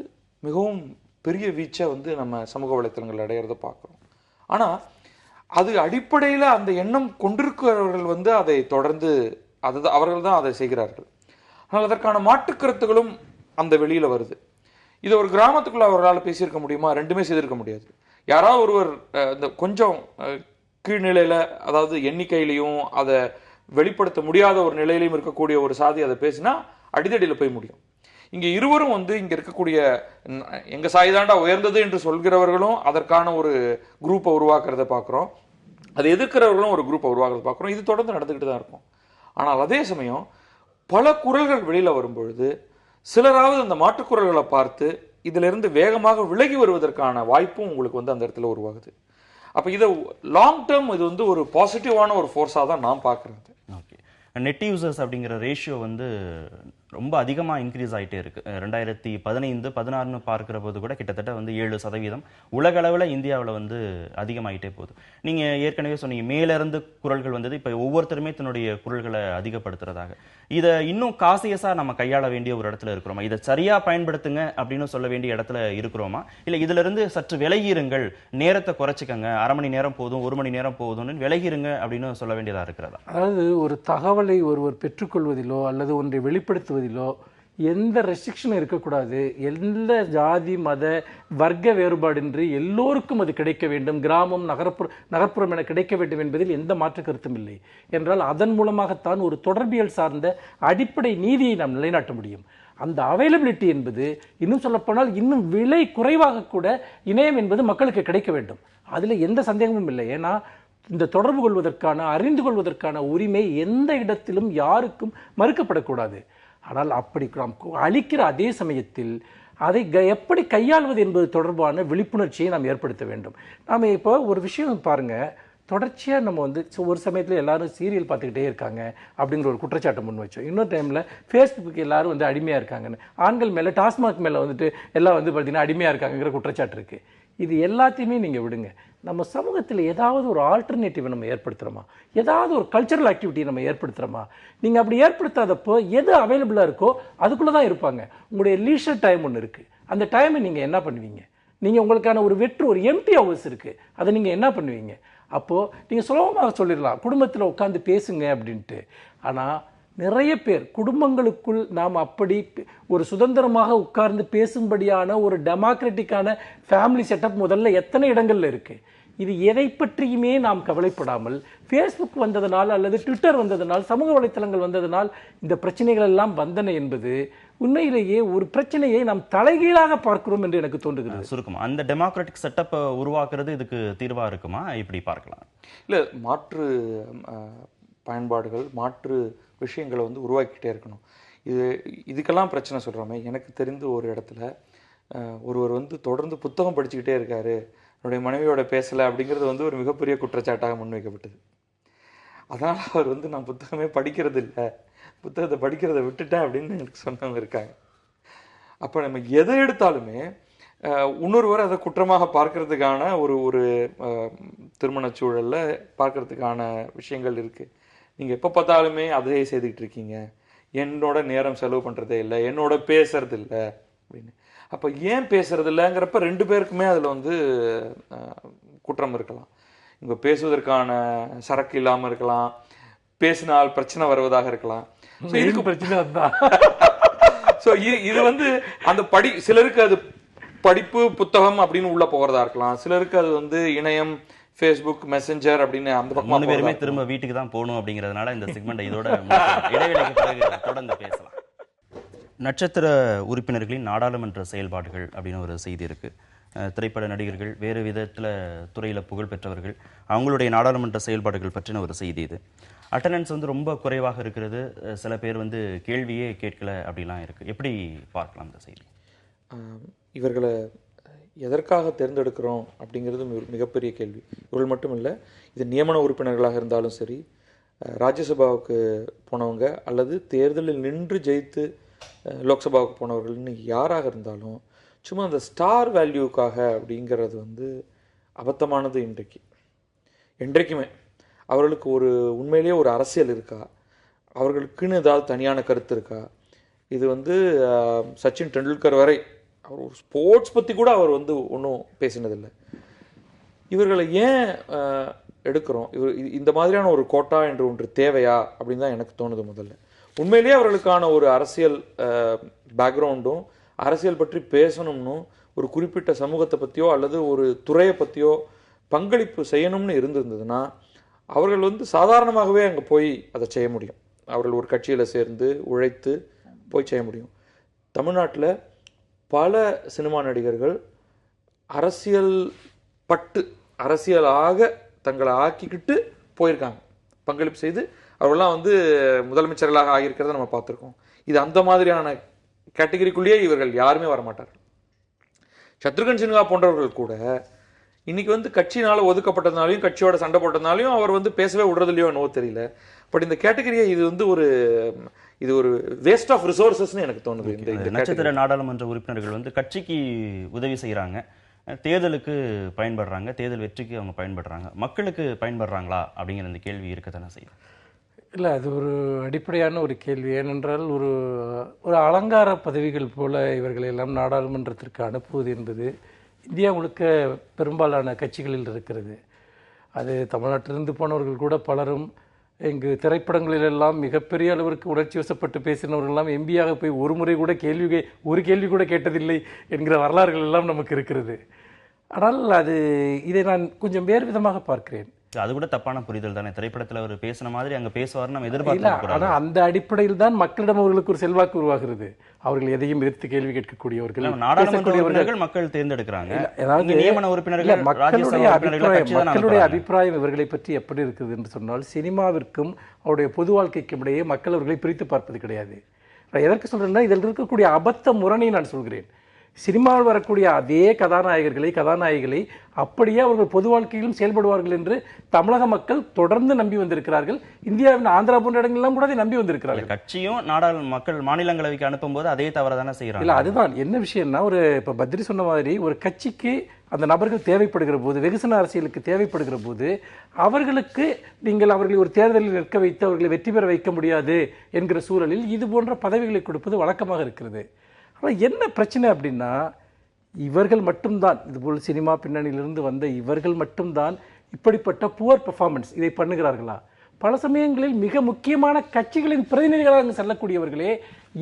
மிகவும் பெரிய வீச்சை வந்து நம்ம சமூக வலைத்தளங்கள் அடையிறத பார்க்குறோம். ஆனால் அது அடிப்படையில் அந்த எண்ணம் கொண்டிருக்கிறவர்கள் வந்து அதை தொடர்ந்து அவர்கள் தான் அதை செய்கிறார்கள். ஆனால் அதற்கான மாற்றுக்கருத்துகளும் அந்த வெளியில் வருது. இது ஒரு கிராமத்துக்குள்ள அவர்களால் பேசியிருக்க முடியுமா? ரெண்டுமே செய்திருக்க முடியாது. யாராவது ஒருவர் இந்த கொஞ்சம் கீழ்நிலையில், அதாவது எண்ணிக்கையிலையும் அதை வெளிப்படுத்த முடியாத ஒரு நிலையிலையும் இருக்கக்கூடிய ஒரு சாதி அதை பேசினா அடிதடியில் போய் முடியும். இங்கே இருவரும் வந்து இங்கே இருக்கக்கூடிய எங்கள் சாதி தாண்டா உயர்ந்தது என்று சொல்கிறவர்களும் அதற்கான ஒரு குரூப்பை உருவாக்குறத பார்க்குறோம், அதை எதிர்க்கிறவர்களும் ஒரு குரூப்பை உருவாக்குறத பார்க்குறோம். இது தொடர்ந்து நடந்துக்கிட்டு தான் இருக்கும். ஆனால் அதே சமயம் பல குரல்கள் வெளியில் வரும்பொழுது சிலராவது அந்த மாற்றுக்குரல்களை பார்த்து இதிலிருந்து வேகமாக விலகி வருவதற்கான வாய்ப்பும் உங்களுக்கு வந்து அந்த இடத்துல உருவாகுது. அப்போ இதை லாங் டேர்ம் இது வந்து ஒரு பாசிட்டிவான ஒரு ஃபோர்ஸாக தான் நான் பார்க்குறது. ஓகே, நெட் யூசர்ஸ் அப்படிங்கிற ரேஷியோ வந்து ரொம்ப அதிகமாக இன்க்ரீஸ் ஆகிட்டே இருக்கு. 2015-16 பார்க்கிற போது கூட கிட்டத்தட்ட வந்து 7% உலக அளவில் இந்தியாவில் வந்து அதிகமாகிட்டே போகுது. நீங்கள் ஏற்கனவே சொன்னீங்க மேலிருந்து குரல்கள் வந்தது, இப்போ ஒவ்வொருத்தருமே தன்னுடைய குரல்களை அதிகப்படுத்துறதாக. இதை இன்னும் காசியஸாக நம்ம கையாள வேண்டிய ஒரு இடத்துல இருக்கிறோமா? இதை சரியாக பயன்படுத்துங்க அப்படின்னு சொல்ல வேண்டிய இடத்துல இருக்கிறோமா? இல்லை இதிலிருந்து சற்று விலகிருங்கள், நேரத்தை குறைச்சிக்கங்க, 1/2 மணி நேரம் போதும் 1 மணி நேரம் போதும்னு விலகிருங்க அப்படின்னு சொல்ல வேண்டியதாக இருக்கிறதா? அதாவது ஒரு தகவலை ஒருவர் பெற்றுக்கொள்வதிலோ அல்லது ஒன்றை வெளிப்படுத்துவதிலோ எந்த ரெஸ்ட்ரிக்ஷனும் இருக்கக்கூடாது. எந்த ஜாதி மத வர்க்க வேறுபாடின்றி எல்லோருக்கும் அது கிடைக்க வேண்டும், கிராமம் நகர்ப்புறம் என கிடைக்க வேண்டும் என்பதில் எந்த மாற்று கருத்தும் இல்லை. என்றால் அதன் மூலமாகத்தான் ஒரு தொடர்பியல் சார்ந்த அடிப்படை நீதியை நாம் நிலைநாட்ட முடியும். அந்த அவைலபிலிட்டி என்பது இன்னும் சொல்லப்போனால் இன்னும் விலை குறைவாக கூட இணையம் என்பது மக்களுக்கு கிடைக்க வேண்டும். அதில் எந்த சந்தேகமும் இல்லை. ஏன்னா இந்த தொடர்பு கொள்வதற்கான அறிந்து கொள்வதற்கான உரிமை எந்த இடத்திலும் யாருக்கும் மறுக்கப்படக்கூடாது. ஆனால் அப்படி நாம் அளிக்கிற அதே சமயத்தில் அதை எப்படி கையாள்வது என்பது தொடர்பான விழிப்புணர்ச்சியை நாம் ஏற்படுத்த வேண்டும். நாம் இப்போ ஒரு விஷயம் பாருங்க, தொடர்ச்சியாக நம்ம வந்து ஒரு சமயத்தில் எல்லாரும் சீரியல் பார்த்துக்கிட்டே இருக்காங்க அப்படிங்கிற ஒரு குற்றச்சாட்டை முன் வச்சோம். இன்னொரு டைமில் ஃபேஸ்புக்கு எல்லாரும் வந்து அடிமையாக இருக்காங்கன்னு, ஆண்கள் மேலே டாஸ்மாக் மேலே வந்துட்டு எல்லாம் வந்து பார்த்தீங்கன்னா அடிமையாக இருக்காங்கிற குற்றச்சாட்டு இருக்குது. இது எல்லாத்தையுமே நீங்கள் விடுங்க. நம்ம சமூகத்தில் ஏதாவது ஒரு ஆல்டர்னேட்டிவை நம்ம ஏற்படுத்துகிறோமா? ஏதாவது ஒரு கல்ச்சரல் ஆக்டிவிட்டியை நம்ம ஏற்படுத்துகிறோமா? நீங்கள் அப்படி ஏற்படுத்தாதப்போ எது அவைலபிளாக இருக்கோ அதுக்குள்ளே தான் இருப்பாங்க. உங்களுடைய லீஷர் டைம் ஒன்று இருக்குது, அந்த டைமை நீங்கள் என்ன பண்ணுவீங்க? நீங்கள் உங்களுக்கான ஒரு ஒரு எம்டி ஹவர்ஸ் இருக்குது, அதை நீங்கள் என்ன பண்ணுவீங்க? அப்போது நீங்கள் சுலபமாக சொல்லிடலாம் குடும்பத்தில் உட்காந்து பேசுங்க அப்படின்ட்டு. ஆனால் நிறைய பேர் குடும்பங்களுக்குள் நாம் அப்படி ஒரு சுதந்திரமாக உட்கார்ந்து பேசும்படியான ஒரு டெமோக்ராட்டிக்கான ஃபேமிலி செட்டப் முதல்ல எத்தனை இடங்கள்ல இருக்கு. இது எதை பற்றியுமே நாம் கவலைப்படாமல் ஃபேஸ்புக் வந்ததனால் அல்லது ட்விட்டர் வந்ததனால் சமூக வலைத்தளங்கள் வந்ததனால் இந்த பிரச்சனைகள் எல்லாம் வந்தன என்பது உண்மையிலேயே ஒரு பிரச்சனையை நாம் தலைகீழாக பார்க்கிறோம் என்று எனக்கு தோன்றுகிறது. சுருக்கமா அந்த டெமோக்ராட்டிக் செட்டப்பை உருவாக்குறது இதுக்கு தீர்வா இருக்குமா? இப்படி பார்க்கலாம். இல்லை, மாற்று பயன்பாடுகள் மாற்று விஷயங்களை வந்து உருவாக்கிட்டே இருக்கணும். இதுக்கெல்லாம் பிரச்சனை சொல்கிறோமே. எனக்கு தெரிந்து ஒரு இடத்துல ஒருவர் வந்து தொடர்ந்து புத்தகம் படிச்சுக்கிட்டே இருக்காரு, என்னுடைய மனைவியோட பேசலை அப்படிங்கிறது வந்து ஒரு மிகப்பெரிய குற்றச்சாட்டாக முன்வைக்கப்பட்டது. அதனால் அவர் வந்து நான் புத்தகமே படிக்கிறது இல்லை, புத்தகத்தை படிக்கிறத விட்டுட்டேன் அப்படின்னு எனக்கு சொன்னவங்க இருக்காங்க. அப்போ நம்ம எதை எடுத்தாலுமே இன்னொருவர் அதை குற்றமாக பார்க்கறதுக்கான ஒரு திருமண சூழலில் பார்க்கறதுக்கான விஷயங்கள் இருக்குது. நீங்கள் எப்போ பார்த்தாலுமே அதையே செய்துக்கிட்டு இருக்கீங்க, என்னோட நேரம் செலவு பண்ணுறதே இல்லை, என்னோட பேசுறது இல்லை அப்படின்னு. அப்போ ஏன் பேசுறது இல்லைங்கிறப்ப 2 பேருக்குமே அதில் வந்து குற்றம் இருக்கலாம். இங்கே பேசுவதற்கான சரக்கு இல்லாமல் இருக்கலாம், பேசினால் பிரச்சனை வருவதாக இருக்கலாம். ஸோ இதுக்கு பிரச்சனை தான். ஸோ இது வந்து அந்த சிலருக்கு அது படிப்பு புத்தகம் அப்படின்னு உள்ள போகிறதா இருக்கலாம், சிலருக்கு அது வந்து இணையம் ஃபேஸ்புக் மெசஞ்சர் அப்படின்னு அந்த பக்கம் 3 பேருமே திரும்ப வீட்டுக்கு தான் போகணும் அப்படிங்கிறதுனால இந்த செக்மெண்ட் இதோட இடைவேளைக்கு பிறகு தொடர்ந்து பேசலாம். நட்சத்திர உறுப்பினர்களின் நாடாளுமன்ற செயல்பாடுகள் அப்படின்னு ஒரு செய்தி இருக்கு. திரைப்பட நடிகர்கள், வேறு விதத்தில் துறையில் புகழ் பெற்றவர்கள், அவங்களுடைய நாடாளுமன்ற செயல்பாடுகள் பற்றின ஒரு செய்தி இது. அட்டண்டன்ஸ் வந்து ரொம்ப குறைவாக இருக்கிறது, சில பேர் வந்து கேள்வியே கேட்கல அப்படிலாம் இருக்கு. எப்படி பார்க்கலாம் இந்த செய்தி? இவர்களை எதற்காக தேர்ந்தெடுக்கிறோம் அப்படிங்கிறது மிகப்பெரிய கேள்வி. இவர்கள் மட்டும் இல்லை, இது நியமன உறுப்பினர்களாக இருந்தாலும் சரி, ராஜ்யசபாவுக்கு போனவங்க அல்லது தேர்தலில் நின்று ஜெயித்து லோக்சபாவுக்கு போனவர்கள்னு யாராக இருந்தாலும் சும்மா அந்த ஸ்டார் வேல்யூக்காக அப்படிங்கிறது வந்து அபத்தமானது. என்றைக்குமே அவர்களுக்கு ஒரு உண்மையிலேயே ஒரு அரசியல் இருக்கா, அவர்களுக்குன்னு ஏதாவது தனியான கருத்து இருக்கா? இது வந்து சச்சின் டெண்டுல்கர் வரை அவர் ஒரு ஸ்போர்ட்ஸ் பற்றி கூட அவர் வந்து ஒன்றும் பேசினதில்லை. இவர்களை ஏன் எடுக்கிறோம்? இந்த மாதிரியான ஒரு கோட்டா என்று ஒன்று தேவையா அப்படின்னு தான் எனக்கு தோணுது. முதல்ல உண்மையிலேயே அவர்களுக்கான ஒரு அரசியல் பேக்ரவுண்டும் அரசியல் பற்றி பேசணும்னு ஒரு குறிப்பிட்ட சமூகத்தை பற்றியோ அல்லது ஒரு துறையை பற்றியோ பங்களிப்பு செய்யணும்னு இருந்திருந்ததுன்னா அவர்கள் வந்து சாதாரணமாகவே அங்கே போய் அதை செய்ய முடியும். அவர்கள் ஒரு கட்சியில் சேர்ந்து உழைத்து போய் செய்ய முடியும். தமிழ்நாட்டில் பல சினிமா நடிகர்கள் அரசியலாக தங்களை ஆக்கிக்கிட்டு போயிருக்காங்க, பங்களிப்பு செய்து அவர்கள்லாம் வந்து முதலமைச்சர்களாக ஆகியிருக்கிறத நம்ம பார்த்துருக்கோம். இது அந்த மாதிரியான கேட்டகரிக்குள்ளேயே இவர்கள் யாருமே வரமாட்டார்கள். சத்ருகன் சின்ஹா போன்றவர்கள் கூட இன்னைக்கு வந்து கட்சியினால ஒதுக்கப்பட்டதுனாலையும் கட்சியோட சண்டை போட்டதுனாலையும் அவர் வந்து பேசவே விடுறதுலையோ என்னவோ தெரியல. பட் இந்த கேட்டகரியை இது ஒரு வேஸ்ட் ஆஃப் ரிசோர்சஸ்னு எனக்கு தோணுது. இந்த நட்சத்திர நாடாளுமன்ற உறுப்பினர்கள் வந்து கட்சிக்கு உதவி செய்யறாங்க, தேர்தலுக்கு பயன்படுறாங்க, தேர்தல் வெற்றிக்கு அவங்க பயன்படுறாங்க, மக்களுக்கு பயன்படுறாங்களா அப்படிங்கிற இந்த கேள்வி இருக்கத்தானே செய்யும். இல்லை, அது ஒரு அடிப்படையான ஒரு கேள்வி. ஏனென்றால் ஒரு அலங்கார பதவிகள் போல இவர்கள் எல்லாம் நாடாளுமன்றத்திற்கு அனுப்புவது என்பது இந்தியா முழுக்க பெரும்பாலான கட்சிகளில் இருக்கிறது. அது தமிழ்நாட்டிலிருந்து போனவர்கள் கூட பலரும் இங்கு திரைப்படங்களிலெல்லாம் மிகப்பெரிய அளவிற்கு உணர்ச்சி வசப்பட்டு பேசினவர்களெல்லாம் எம்பியாக போய் ஒரு முறை கூட ஒரு கேள்வி கூட கேட்டதில்லை என்கிற வரலாறுகள் எல்லாம் நமக்கு இருக்கிறது. ஆனால் இதை நான் கொஞ்சம் வேறு விதமாக பார்க்கிறேன். அது கூட தப்பான புரிதல் தானே. திரைப்படத்தில் அவர் பேசின மாதிரி அங்கே பேசுவார்னு நம்ம இல்லை, எதிர்பார்க்கலாம். ஆனால் அந்த அடிப்படையில் தான் மக்களிடம் அவர்களுக்கு ஒரு செல்வாக்கு உருவாகிறது. அவர்கள் எதையும் எதிர்த்து கேள்வி கேட்கக்கூடியவர்கள், நாடாளுமன்ற உறுப்பினர்கள் மக்கள் தேர்ந்தெடுக்கிறாங்க. அதாவது நியமன உறுப்பினர்கள், மக்களுடைய அபிப்பிராயம் இவர்களை பற்றி எப்படி இருக்குது என்று சொன்னால், சினிமாவிற்கும் அவருடைய பொது வாழ்க்கைக்கும் இடையே மக்கள் அவர்களை பிரித்து பார்ப்பது கிடையாது. எதற்கு சொல்றேன்னா, இதில் இருக்கக்கூடிய அபத்த முரணை நான் சொல்கிறேன். சினிமாவில் வரக்கூடிய அதே கதாநாயகிகளை அப்படியே அவர்கள் பொது வாழ்க்கையிலும் செயல்படுவார்கள் என்று தமிழக மக்கள் தொடர்ந்து நம்பி வந்திருக்கிறார்கள். இந்தியாவின் ஆந்திரா போன்ற இடங்களெல்லாம் கூட அதை நம்பி வந்திருக்கிறார்கள். கட்சியும் மக்கள் மாநிலங்களவைக்கு அனுப்பும் போது அதே தவறு தானே செய்யறாங்க. இல்ல, அதுதான் என்ன விஷயம்னா, இப்ப பத்ரி சொன்ன மாதிரி ஒரு கட்சிக்கு அந்த நபர்கள் தேவைப்படுகிற போது, வெகுசன அரசியலுக்கு தேவைப்படுகிற போது, அவர்களுக்கு நீங்கள் அவர்களை ஒரு தேர்தலில் நிற்க வைத்து அவர்களை வெற்றி பெற வைக்க முடியாது என்கிற சூழலில் இது போன்ற பதவிகளை கொடுப்பது வழக்கமாக இருக்கிறது. ஆனால் என்ன பிரச்சனை அப்படின்னா, இவர்கள் மட்டும்தான், இதுபோல் சினிமா பின்னணியிலிருந்து வந்த இவர்கள் மட்டும்தான் இப்படிப்பட்ட புவர் பெர்ஃபார்மன்ஸ் இதை பண்ணுகிறார்களா? பல சமயங்களில் மிக முக்கியமான கட்சிகளின் பிரதிநிதிகளாக செல்லக்கூடியவர்களே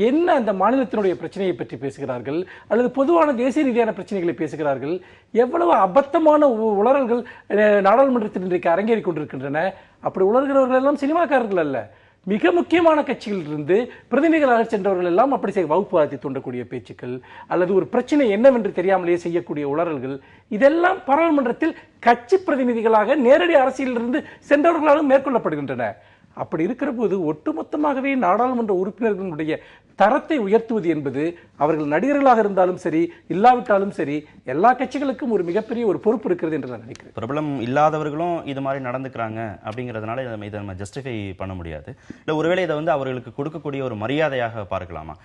என்ன அந்த மாநிலத்தினுடைய பிரச்சனையை பற்றி பேசுகிறார்கள், அல்லது பொதுவான தேசிய ரீதியான பிரச்சனைகளை பேசுகிறார்கள். எவ்வளவு அபத்தமான உளறல்கள் நாடாளுமன்றத்தில் இன்றைக்கு அரங்கேறி கொண்டிருக்கின்றன. அப்படி உளறுகிறவர்கள் எல்லாம் சினிமாக்காரர்கள் அல்ல, மிக முக்கியமான கட்சிகளிலிருந்து பிரதிநிதிகளாக சென்றவர்கள் எல்லாம் அப்படி வகுப்புவாதத்தை தூண்டக்கூடிய பேச்சுக்கள், அல்லது ஒரு பிரச்சனை என்னவென்று தெரியாமலேயே செய்யக்கூடிய உளறல்கள், இதெல்லாம் பாராளுமன்றத்தில் கட்சி பிரதிநிதிகளாக நேரடி அரசியலிருந்து சென்றவர்களாலும் மேற்கொள்ளப்படுகின்றன. அப்படி இருக்கிற போது ஒட்டுமொத்தமாகவே நாடாளுமன்ற உறுப்பினர்களுடைய தரத்தை உயர்த்துவது என்பது அவர்கள் நடிகர்களாக இருந்தாலும் சரி, இல்லாவிட்டாலும் சரி, எல்லா கட்சிகளுக்கும் ஒரு மிகப்பெரிய ஒரு பொறுப்பு இருக்கிறது என்று நான் நினைக்கிறேன். பிரபலம் இல்லாதவர்களும் இது மாதிரி நடந்துக்கிறாங்க அப்படிங்கிறதுனால இதை நம்ம ஜஸ்டிஃபை பண்ண முடியாது. இல்லை, ஒருவேளை இதை வந்து அவர்களுக்கு கொடுக்கக்கூடிய ஒரு மரியாதையாக பார்க்கலாமா?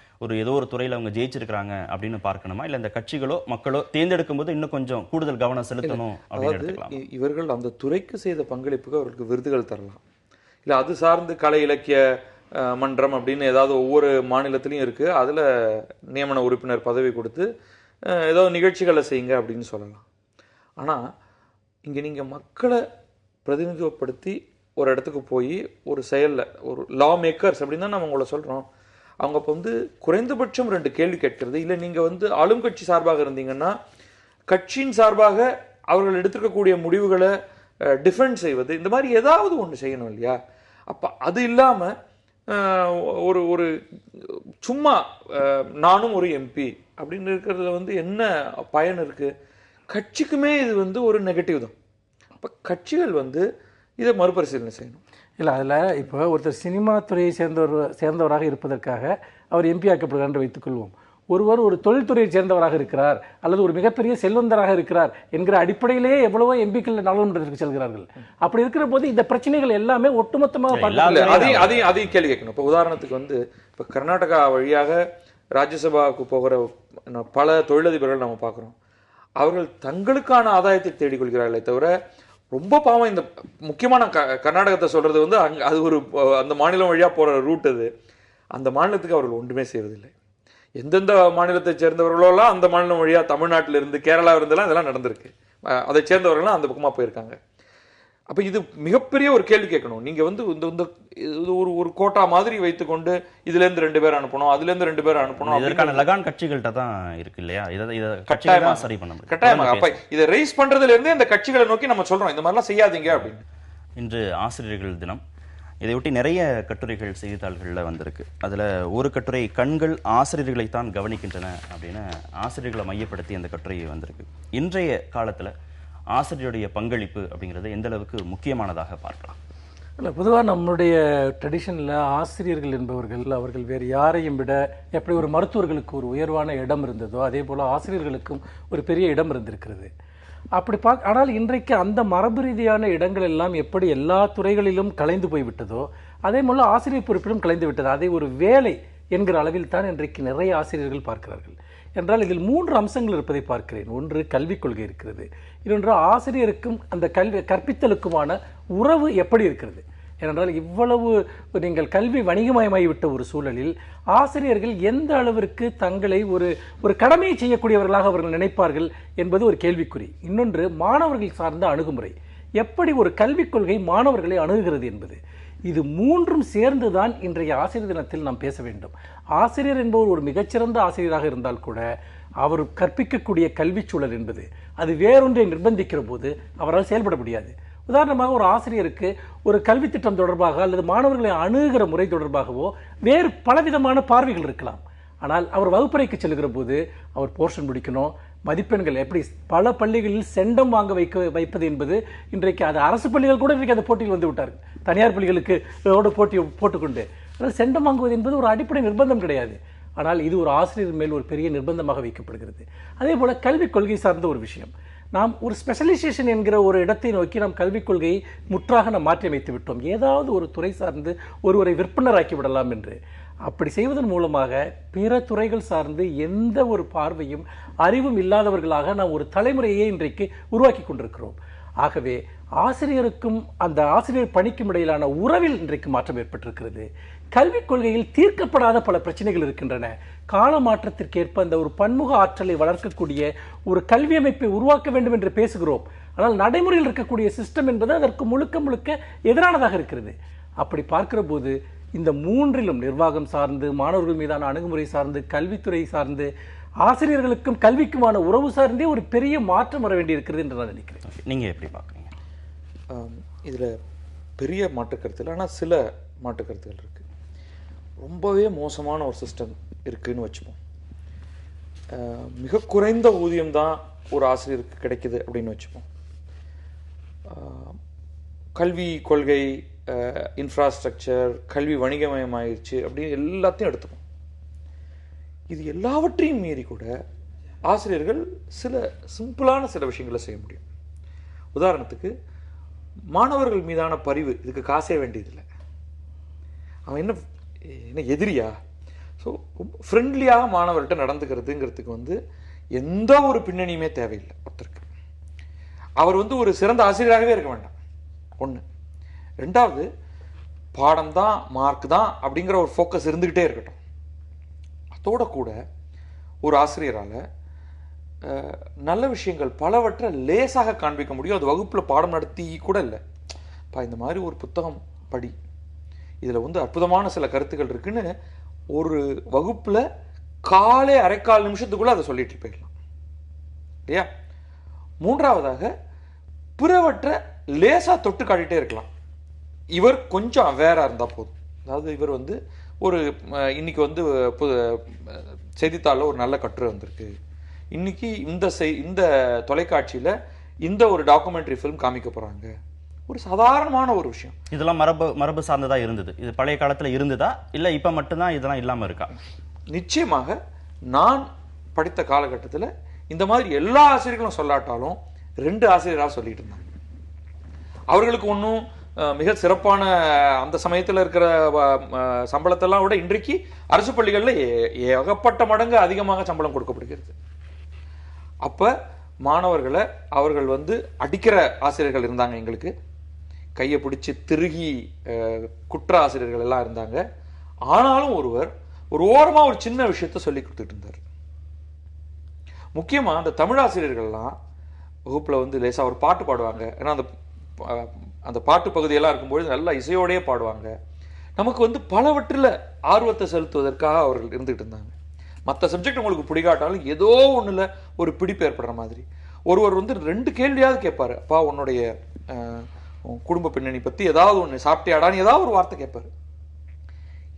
ஏதோ ஒரு துறையில் அவங்க ஜெயிச்சிருக்கிறாங்க அப்படின்னு பார்க்கணுமா? இல்லை இந்த கட்சிகளோ மக்களோ தேர்ந்தெடுக்கும் போது இன்னும் கொஞ்சம் கூடுதல் கவனம் செலுத்தணும் அப்படின்னு எடுத்துக்கலாம். இவர்கள் அந்த துறைக்கு செய்த பங்களிப்புக்கு அவர்களுக்கு விருதுகள் தரலாம். இல்லை, அது சார்ந்து கலை இலக்கிய மன்றம் அப்படின்னு ஏதாவது ஒவ்வொரு மாநிலத்திலையும் இருக்குது, அதில் நியமன உறுப்பினர் பதவி கொடுத்து ஏதோ நிகழ்ச்சிகளை செய்யுங்க அப்படின்னு சொல்லலாம். ஆனால் இங்கே நீங்கள் மக்களை பிரதிநிதித்துவப்படுத்தி ஒரு இடத்துக்கு போய் ஒரு செயலில் ஒரு லா மேக்கர்ஸ் அப்படின்னு தான் நம்ம உங்களை சொல்கிறோம். அவங்க இப்போ குறைந்தபட்சம் 2 கேள்வி கேட்கறது இல்லை. நீங்கள் ஆளும் கட்சி சார்பாக இருந்தீங்கன்னா கட்சியின் சார்பாக அவர்கள் எடுத்துக்கக்கூடிய முடிவுகளை டிஃபெண்ட் செய்வது, இந்த மாதிரி ஏதாவது ஒன்று செய்யணும் இல்லையா? அப்போ அது இல்லாமல் ஒரு சும்மா நானும் ஒரு எம்பி அப்படின்னு இருக்கிறதுல என்ன பயன் இருக்குது? கட்சிக்குமே இது ஒரு நெகட்டிவ் தான். அப்போ கட்சிகள் இதை மறுபரிசீலனை செய்யணும். இல்லை, அதில் இப்போ ஒருத்தர் சினிமா துறையை சேர்ந்தவராக இருப்பதற்காக அவர் எம்பி ஆக்கப்படுகிறார் என்று வைத்துக்கொள்வோம். ஒருவர் ஒரு தொழில்துறையை சேர்ந்தவராக இருக்கிறார் அல்லது ஒரு மிகப்பெரிய செல்வந்தராக இருக்கிறார் என்கிற அடிப்படையிலேயே எவ்வளவோ எம்பிக்கள் நாடாளுமன்றத்திற்கு செல்கிறார்கள். அப்படி இருக்கிற போது இந்த பிரச்சனைகள் எல்லாமே ஒட்டுமொத்தமாக அதையும் கேள்வி கேட்கணும். இப்போ உதாரணத்துக்கு இப்போ கர்நாடகா வழியாக ராஜ்யசபாவுக்கு போகிற பல தொழிலதிபர்கள் நம்ம பார்க்குறோம். அவர்கள் தங்களுக்கான ஆதாயத்தை தேடிக்கொள்கிறார்களே தவிர, ரொம்ப பாவம் இந்த முக்கியமான கர்நாடகத்தை சொல்றது அது அந்த மாநிலம் வழியாக போகிற ரூட், அது அந்த மாநிலத்துக்கு அவர்கள் ஒன்றுமே செய்வதில்லை. எந்தெந்த மாநிலத்தை சேர்ந்தவர்களோலாம் அந்த மாநிலம் வழியாக தமிழ்நாட்டில் இருந்து கேரளாவில் இருந்தெல்லாம் இதெல்லாம் நடந்திருக்கு. அதை சேர்ந்தவர்கள்லாம் அந்த பக்கமாக போயிருக்காங்க. அப்போ இது மிகப்பெரிய ஒரு கேள்வி கேட்கணும். நீங்கள் இந்த ஒரு கோட்டா மாதிரி வைத்துக்கொண்டு இதுலேருந்து 2 பேர் அனுப்பணும், அதுலேருந்து 2 பேர் அனுப்பணும். இதற்கான லகான் கட்சிகள்கிட்ட தான் இருக்கு இல்லையா? இதை கட்டாயமா சரி பண்ண முடியும். கட்டாயமாக அப்போ இதை ரைஸ் பண்ணுறதுலேருந்தே இந்த கட்சிகளை நோக்கி நம்ம சொல்கிறோம், இந்த மாதிரிலாம் செய்யாதீங்க அப்படின்னு. இன்று ஆசிரியர்கள் தினம். இதையொட்டி நிறைய கட்டுரைகள் செய்தித்தாள்களில் வந்திருக்கு. அதில் ஒரு கட்டுரை, கண்கள் ஆசிரியர்களைத்தான் கவனிக்கின்றன அப்படின்னு ஆசிரியர்களை மையப்படுத்தி அந்த கட்டுரை வந்திருக்கு. இன்றைய காலத்தில் ஆசிரியருடைய பங்களிப்பு அப்படிங்கிறது எந்த அளவுக்கு முக்கியமானதாக பார்க்கலாம்? இல்லை, பொதுவாக நம்முடைய ட்ரெடிஷனில் ஆசிரியர்கள் என்பவர்கள் அவர்கள் வேறு யாரையும் விட எப்படி ஒரு மருத்துவர்களுக்கு ஒரு உயர்வான இடம் இருந்ததோ அதே போல் ஆசிரியர்களுக்கும் ஒரு பெரிய இடம் இருந்திருக்கிறது. அப்படி ஆனால் இன்றைக்கு அந்த மரபு ரீதியான இடங்கள் எல்லாம் எப்படி எல்லா துறைகளிலும் கலைந்து போய்விட்டதோ அதே போல ஆசிரியர் பொறுப்பிலும் கலைந்து விட்டது. அதை ஒரு வேலை என்கிற அளவில் தான் இன்றைக்கு நிறைய ஆசிரியர்கள் பார்க்கிறார்கள். என்றால் இதில் 3 அம்சங்கள் இருப்பதை பார்க்கிறேன். ஒன்று கல்விக் கொள்கை இருக்கிறது, இன்னொன்று ஆசிரியருக்கும் அந்த கற்பித்தலுக்குமான உறவு எப்படி இருக்கிறது. ஏனென்றால் இவ்வளவு நீங்கள் கல்வி வணிகமயமாகிவிட்ட ஒரு சூழலில் ஆசிரியர்கள் எந்த அளவிற்கு தங்களை ஒரு கடமையை செய்யக்கூடியவர்களாக அவர்கள் நினைப்பார்கள் என்பது ஒரு கேள்விக்குறி. இன்னொன்று மாணவர்கள் சார்ந்த அணுகுமுறை, எப்படி ஒரு கல்விக் கொள்கை மாணவர்களை அணுகுகிறது என்பது. இது 3ம் சேர்ந்துதான் இன்றைய ஆசிரியர் தினத்தில் நாம் பேச வேண்டும். ஆசிரியர் என்பவர் ஒரு மிகச்சிறந்த ஆசிரியராக இருந்தால் கூட அவர் கற்பிக்கக்கூடிய கல்வி சூழல் என்பது அது வேறொன்றை நிர்பந்திக்கிற போது அவரால் செயல்பட முடியாது. உதாரணமாக ஒரு ஆசிரியருக்கு ஒரு கல்வி திட்டம் தொடர்பாக அல்லது மாணவர்களை அணுகுகிற முறை தொடர்பாகவோ வேறு பலவிதமான பார்வைகள் இருக்கலாம். ஆனால் அவர் வகுப்பறைக்கு செல்கிற போது அவர் போர்ஷன் முடிக்கணும், மதிப்பெண்கள் எப்படி பல பள்ளிகளில் செண்டம் வாங்க வைப்பது என்பது இன்றைக்கு அது அரசு பள்ளிகள் கூட இன்றைக்கு அந்த போட்டியில் வந்து விட்டார்கள். தனியார் பள்ளிகளுக்கு போட்டி போட்டுக்கொண்டு ஆனால் செண்டம் வாங்குவது என்பது ஒரு அடிப்படை நிர்பந்தம் கிடையாது. ஆனால் இது ஒரு ஆசிரியர் மேல் ஒரு பெரிய நிர்பந்தமாக வைக்கப்படுகிறது. அதே போல கல்விக் கொள்கை சார்ந்த ஒரு விஷயம், நாம் ஒரு ஸ்பெஷலைசேஷன் என்கிற ஒரு இடத்தை நோக்கி நாம் கல்விக் கொள்கையை முற்றாக நாம் மாற்றி அமைத்து விட்டோம். ஏதாவது ஒரு துறை சார்ந்து ஒருவரை விற்பனராக்கி விடலாம் என்று. அப்படி செய்வதன் மூலமாக பிற துறைகள் சார்ந்து எந்த ஒரு பார்வையும் அறிவும் இல்லாதவர்களாக நாம் ஒரு தலைமுறையை இன்றைக்கு உருவாக்கி கொண்டிருக்கிறோம். ஆகவே ஆசிரியருக்கும் அந்த ஆசிரியர் பணிக்கும் இடையிலான உறவில் இன்றைக்கு மாற்றம் ஏற்பட்டிருக்கிறது. கல்விக் கொள்கையில் தீர்க்கப்படாத பல பிரச்சனைகள் இருக்கின்றன. கால மாற்றத்திற்கேற்ப அந்த ஒரு பன்முக ஆற்றலை வளர்க்கக்கூடிய ஒரு கல்வி அமைப்பை உருவாக்க வேண்டும் என்று பேசுகிறோம். ஆனால் நடைமுறையில் இருக்கக்கூடிய சிஸ்டம் என்பது அதற்கு முழுக்க முழுக்க எதிரானதாக இருக்கிறது. அப்படி பார்க்கிற போது இந்த 3லும் நிர்வாகம் சார்ந்து, மாணவர்கள் மீதான அணுகுமுறை சார்ந்து, கல்வித்துறை சார்ந்து, ஆசிரியர்களுக்கும் கல்விக்குமான உறவு சார்ந்தே ஒரு பெரிய மாற்றம் வர வேண்டியிருக்கிறது என்று நான் நினைக்கிறேன். நீங்க எப்படி பார்க்குறீங்க? இதில் பெரிய மாற்றுக்கருத்து, ஆனால் சில மாற்றுக்கருத்துகள் இருக்கு. ரொம்பவே மோசமான ஒரு சிஸ்டம் இருக்குன்னு வச்சுப்போம். மிக குறைந்த ஊதியம் தான் ஒரு ஆசிரியருக்கு கிடைக்குது அப்படின்னு வச்சுப்போம். கல்வி கொள்கை, இன்ஃப்ராஸ்ட்ரக்சர், கல்வி வணிகமயமாயிருச்சு அப்படின்னு எல்லாத்தையும் எடுத்துப்போம். இது எல்லாவற்றையும் மீறி கூட ஆசிரியர்கள் சில சிம்பிளான சில விஷயங்களை செய்ய முடியும். உதாரணத்துக்கு மாணவர்கள் மீதான பரிவு, இதுக்கு காசே வேண்டியதில்லை. அவன் என்ன எதிரியா? ஸோ ஃப்ரெண்ட்லியாக மாணவர்கிட்ட நடந்துக்கிறதுங்கிறதுக்கு எந்த ஒரு பின்னணியுமே தேவையில்லை. ஒருத்தருக்கு அவர் ஒரு சிறந்த ஆசிரியராகவே இருக்க வேண்டாம். ஒன்று. ரெண்டாவது, பாடம் தான் மார்க் தான் அப்படிங்கிற ஒரு ஃபோக்கஸ் இருந்துக்கிட்டே இருக்கட்டும். அதோட கூட ஒரு ஆசிரியரால் நல்ல விஷயங்கள் பலவற்றை லேசாக காண்பிக்க முடியும். அது வகுப்பில் பாடம் நடத்தி கூட இல்லை. இந்த மாதிரி ஒரு புத்தகம் படி, இதில் அற்புதமான சில கருத்துக்கள் இருக்குன்னு ஒரு வகுப்பில் காலே 3/4 நிமிஷத்துக்குள்ள அதை சொல்லிட்டு போயிடலாம் இல்லையா? மூன்றாவதாக, பிறவற்றை லேசா தொட்டு காட்டிகிட்டே இருக்கலாம். இவர் கொஞ்சம் அவேரா இருந்தால் போதும். அதாவது இவர் ஒரு இன்னைக்கு செய்தித்தாளில் ஒரு நல்ல கட்டுரை வந்திருக்கு, இன்னைக்கு இந்த தொலைக்காட்சியில் இந்த ஒரு டாக்குமெண்ட்ரி ஃபிலிம் காமிக்க போகிறாங்க, ஒரு சாதாரணமான ஒரு விஷயம். இதெல்லாம் மரபு சார்ந்ததா இருந்தது. இது பழைய காலத்துல இருந்ததா இல்ல இப்ப மட்டும்தான் இதெல்லாம் இல்லாம இருக்கா? நிச்சயமாக நான் படித்த காலகட்டத்தில் இந்த மாதிரி எல்லா ஆசிரியர்களும் சொல்லாட்டாலும் 2 ஆசிரியராக சொல்லிட்டு இருந்தாங்க. அவர்களுக்கு ஒன்றும் மிக சிறப்பான அந்த சமயத்தில் இருக்கிற சம்பளத்தெல்லாம் விட இன்றைக்கு அரசு பள்ளிகளில் ஏகப்பட்ட மடங்கு அதிகமாக சம்பளம் கொடுக்கப்படுகிறது. அப்போ மாணவர்களை அவர்கள் அடிக்கிற ஆசிரியர்கள் இருந்தாங்க, எங்களுக்கு கையை பிடிச்சி திருகி குற்ற ஆசிரியர்கள் எல்லாம் இருந்தாங்க. ஆனாலும் ஒரு ஓரமா ஒரு சின்ன விஷயத்த சொல்லி கொடுத்துட்டு இருந்தார். முக்கியமா அந்த தமிழ் ஆசிரியர்கள்லாம் வகுப்புல லேசா ஒரு பாட்டு பாடுவாங்க. ஏன்னா அந்த பாட்டு பகுதியெல்லாம் இருக்கும்பொழுது நல்லா இசையோடயே பாடுவாங்க. நமக்கு பலவற்றில் ஆர்வத்தை செலுத்துவதற்காக அவர்கள் இருந்துகிட்டு இருந்தாங்க. மற்ற சப்ஜெக்ட் உங்களுக்கு பிடிக்காட்டாலும் ஏதோ ஒண்ணுல ஒரு பிடிப்பு ஏற்படுற மாதிரி ஒருவர் 2 கேள்வியாவது கேட்பாரு. அப்பா, உன்னுடைய குடும்ப பின்னணி பத்தி ஏதாவது ஒண்ணு, சாப்பிட்டியாடான்னு ஏதாவது ஒரு வார்த்தை கேட்பாரு.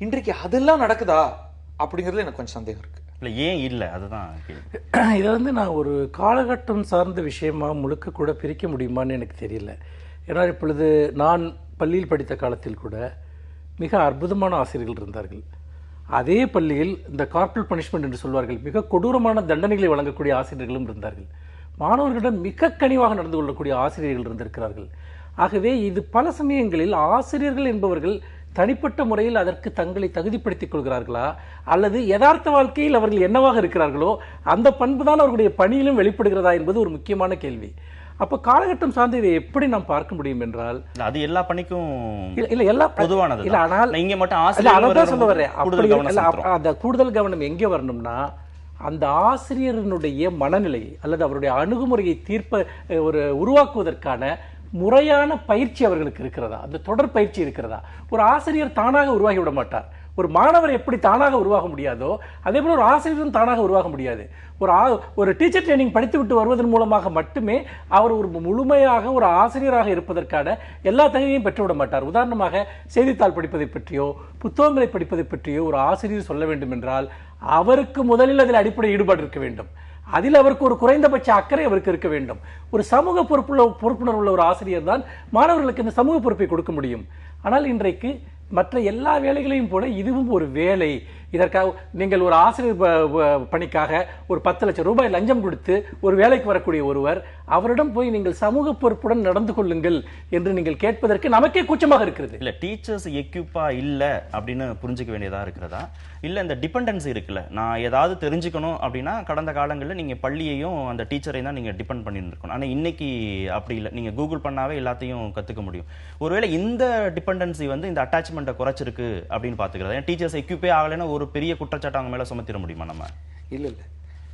இன்றைக்கு அதெல்லாம் நடக்குதா அப்படிங்கிறது எனக்கு கொஞ்சம் சந்தேகம் இருக்கு. இல்லை, ஏன் இல்லை? அதுதான் இதை நான் ஒரு காலகட்டம் சார்ந்த விஷயமா முழுக்க கூட பிரிக்க முடியுமான்னு எனக்கு தெரியல. ஏன்னா இப்பொழுது நான் பள்ளியில் படித்த காலத்தில் கூட மிக அற்புதமான ஆசிரியர்கள் இருந்தார்கள். அதே பள்ளியில் இந்த கார்பரல் பனிஷ்மெண்ட் என்று சொல்வார்கள், மிக கொடூரமான தண்டனைகளை வழங்கக்கூடிய ஆசிரியர்களும் இருந்தார்கள். மாணவர்களிடம் மிக கனிவாக நடந்து கொள்ளக்கூடிய ஆசிரியர்கள் இருந்திருக்கிறார்கள். ஆகவே இது பல சமயங்களில் ஆசிரியர்கள் என்பவர்கள் தனிப்பட்ட முறையில் அதற்கு தங்களை தகுதிப்படுத்திக் கொள்கிறார்களா, அல்லது யதார்த்த வாழ்க்கையில் அவர்கள் என்னவாக இருக்கிறார்களோ அந்த பண்பு தான் அவர்களுடைய பணியிலும் வெளிப்படுகிறதா என்பது ஒரு முக்கியமான கேள்வி. அப்ப காலகட்டம் சார்ந்து இதை எப்படி நாம் பார்க்க முடியும் என்றால், அது எல்லா பணிக்கும் இல்ல எல்லா பொதுவானது இல்ல, ஆனால் இங்க மட்டும் அதான் சொல்ல வரேன். ஆசிரியர் அந்த கூடுதல் கவனம் எங்கே வரணும்னா, அந்த ஆசிரியரினுடைய மனநிலையை அல்லது அவருடைய அணுகுமுறையை உருவாக்குவதற்கான முறையான பயிற்சி அவர்களுக்கு இருக்கிறதா, அந்த தொடர் பயிற்சி இருக்கிறதா. ஒரு ஆசிரியர் தானாக உருவாகி விட மாட்டார். ஒரு மாணவர் எப்படி தானாக உருவாக முடியாதோ அதே போல ஒரு ஆசிரியரும் தானாக உருவாக முடியாது. ஒரு டீச்சர் ட்ரைனிங் படித்துவிட்டு வருவதன் மூலமாக மட்டுமே அவர் ஒரு முழுமையாக ஒரு ஆசிரியராக இருப்பதற்கான எல்லா தகுதியையும் பெற்றுவிட மாட்டார். உதாரணமாக செய்தித்தாள் படிப்பதை பற்றியோ புத்தகங்களை படிப்பதை பற்றியோ ஒரு ஆசிரியர் சொல்ல வேண்டும் என்றால் அவருக்கு முதலில் அதில் அடிப்படை ஈடுபாடு இருக்க வேண்டும். அதில் அவருக்கு ஒரு குறைந்தபட்ச அக்கறை அவருக்கு இருக்க வேண்டும். ஒரு சமூக பொறுப்புணர்வு உள்ள ஒரு ஆசிரியர் தான் மாணவர்களுக்கு இந்த சமூக பொறுப்பை கொடுக்க முடியும். ஆனால் இன்றைக்கு மற்ற எல்லா வேலைகளையும் போல இதுவும் ஒரு வேலை. இதற்காக நீங்கள் ஒரு ஆசிரியர் பணிக்காக ஒரு 10 லட்சம் ரூபாய் லஞ்சம் கொடுத்து ஒரு வேலைக்கு வரக்கூடிய ஒருவர் அவரிடம் போய் நீங்கள் சமூக பொறுப்புடன் நடந்து கொள்ளுங்கள் என்று நீங்கள் கேட்பதற்கு நமக்கே கூச்சமாக இருக்கிறது. இல்ல டீச்சர்ஸ் எக்யூப்பா இல்ல அப்படின்னு புரிஞ்சுக்க வேண்டியதா இருக்கிறதா, இல்ல இந்த டிபெண்டன்சி இருக்குல்ல, நான் ஏதாவது தெரிஞ்சுக்கணும் அப்படின்னா கடந்த காலங்களில் நீங்க பள்ளியையும் அந்த டீச்சரை தான் நீங்க டிபெண்ட் பண்ணியிருக்கணும். ஆனா இன்னைக்கு அப்படி இல்லை, நீங்க கூகுள் பண்ணாவே எல்லாத்தையும் கத்துக்க முடியும். ஒருவேளை இந்த டிபெண்டன்சி வந்து இந்த அட்டாச்மெண்ட்டை குறைச்சிருக்கு அப்படின்னு பாத்துக்கிறது. ஏன் டீச்சர்ஸ் எக்யூப்பே ஆகலைன்னா ஒரு பெரிய குற்றச்சாட்டு அவங்க மேல சுமத்திட முடியுமா நம்ம? இல்ல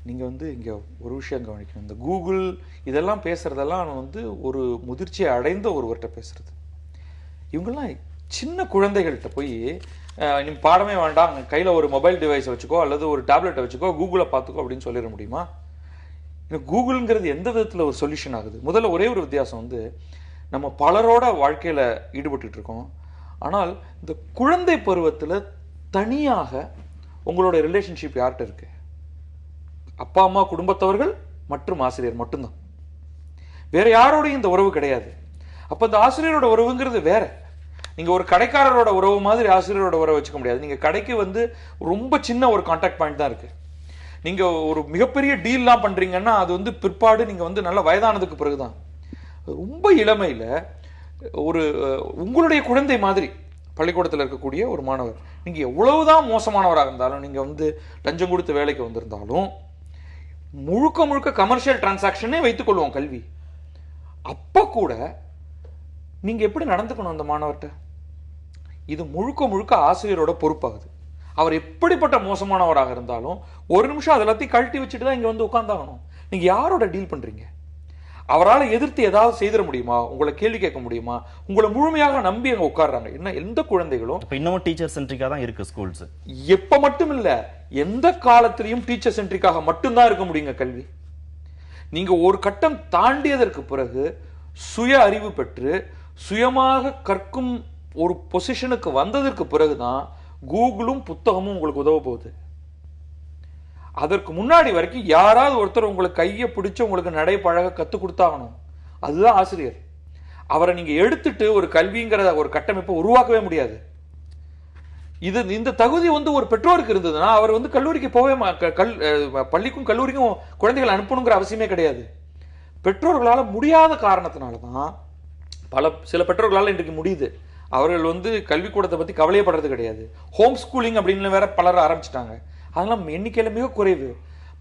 நீங்க வந்து இங்க ஒரு விஷயம் கவனிக்கணும். இந்த கூகுள் இதெல்லாம் பேசுறதெல்லாம் வந்து ஒரு முதிர்ச்சியை அடைந்த ஒருவர்கிட்ட பேசுறது. இவங்கெல்லாம் சின்ன குழந்தைகள்கிட்ட போய் நீ பாடமே வேண்டாம், கையில ஒரு மொபைல் டிவைஸ் வச்சுக்கோ அல்லது ஒரு டேப்லெட்டை வச்சுக்கோ, கூகுளை பார்த்துக்கோ அப்படின்னு சொல்லிட முடியுமா? கூகுள்ங்கிறது எந்த விதத்துல ஒரு சொல்யூஷன் ஆகுது? முதல்ல ஒரே ஒரு வித்தியாசம் வந்து, நம்ம பலரோட வாழ்க்கையில ஈடுபட்டு இருக்கோம். ஆனால் இந்த குழந்தை பருவத்துல தனியாக உங்களோட ரிலேஷன்ஷிப் யார்கிட்ட இருக்கு? அப்பா அம்மா குடும்பத்தவர்கள் மற்றும் ஆசிரியர் மட்டும்தான். வேற யாரோடையும் இந்த உறவு கிடையாது. அப்ப இந்த ஆசிரியரோட உறவுங்கிறது வேற. நீங்க ஒரு கடைக்காரரோட உறவு மாதிரி ஆசிரியரோட உறவு வச்சுக்க முடியாது. நீங்க கடைக்கு வந்து ரொம்ப சின்ன ஒரு கான்டாக்ட் பாயிண்ட் தான் இருக்கு. நீங்க ஒரு மிகப்பெரிய டீல்லாம் பண்றீங்கன்னா அது வந்து பிற்பாடு நீங்க வந்து நல்ல வயதானதுக்கு பிறகுதான். ரொம்ப இளமையில ஒரு உங்களுடைய குழந்தை மாதிரி பள்ளிக்கூடத்தில் இருக்கக்கூடிய ஒரு மாணவர், நீங்க எவ்வளவுதான் மோசமானவராக இருந்தாலும், நீங்க வந்து லஞ்சம் கொடுத்து வேலைக்கு வந்திருந்தாலும், முழுக்க முழுக்க கமர்ஷியல் டிரான்சாக்ஷனே வைத்துக் கொள்வோம் கல்வி. அப்ப கூட நீங்க எப்படி நடந்துக்கணும் அந்த மாணவர்கிட்ட? இது முழுக்க முழுக்க ஆசிரியரோட பொறுப்பாகுது. அவர் எப்படிப்பட்ட மோசமானவராக இருந்தாலும் ஒரு நிமிஷம் அதை எல்லாத்தையும் கழட்டி வச்சுட்டு தான் இங்க வந்து உட்கார்ந்தாகணும். நீங்க யாரோட டீல் பண்றீங்க? அவரால் எதிர்த்து ஏதாவது செய்திட முடியுமா? உங்களை கேள்வி கேட்க முடியுமா? உங்களை முழுமையாக நம்பி அங்க உட்கார்றாங்க. என்ன எந்த குழந்தைகளும் இன்னமும் டீச்சர் சென்ட்ரிக்கா தான் இருக்கு ஸ்கூல்ஸ். எப்ப மட்டும் இல்ல, எந்த காலத்திலையும் டீச்சர் சென்ட்ரிக்காக மட்டும்தான் இருக்க முடியுங்க கல்வி. நீங்க ஒரு கட்டம் தாண்டியதற்கு பிறகு சுய அறிவு பெற்று சுயமாக கற்கும் ஒரு பொசிஷனுக்கு வந்ததற்கு பிறகுதான் கூகுளும் புத்தகமும் உங்களுக்கு உதவ போகுது. அதற்கு முன்னாடி வரைக்கும் யாராவது ஒருத்தர் உங்களுக்கு கையை பிடிச்சு உங்களுக்கு நடை பழக கத்து கொடுத்தாகணும். அதுதான் ஆசிரியர். அவரை நீங்க எடுத்துட்டு ஒரு கல்விங்கிற ஒரு கட்டமைப்பை உருவாக்கவே முடியாது. இந்த தகுதி வந்து ஒரு பெற்றோருக்கு இருந்ததுன்னா அவர் வந்து கல்லூரிக்கு பள்ளிக்கும் கல்லூரிக்கும் குழந்தைகள் அனுப்பணுங்கிற அவசியமே கிடையாது. பெற்றோர்களால முடியாத காரணத்தினாலதான் சில பெற்றோர்களால இன்றைக்கு முடியுது. அவர்கள் வந்து கல்விக்கூடத்தை பத்தி கவலையப்படுறது கிடையாது. ஹோம் ஸ்கூலிங் அப்படின்னு வேற பலர் ஆரம்பிச்சிட்டாங்க. அதெல்லாம் எண்ணிக்கையில மிக குறைவு.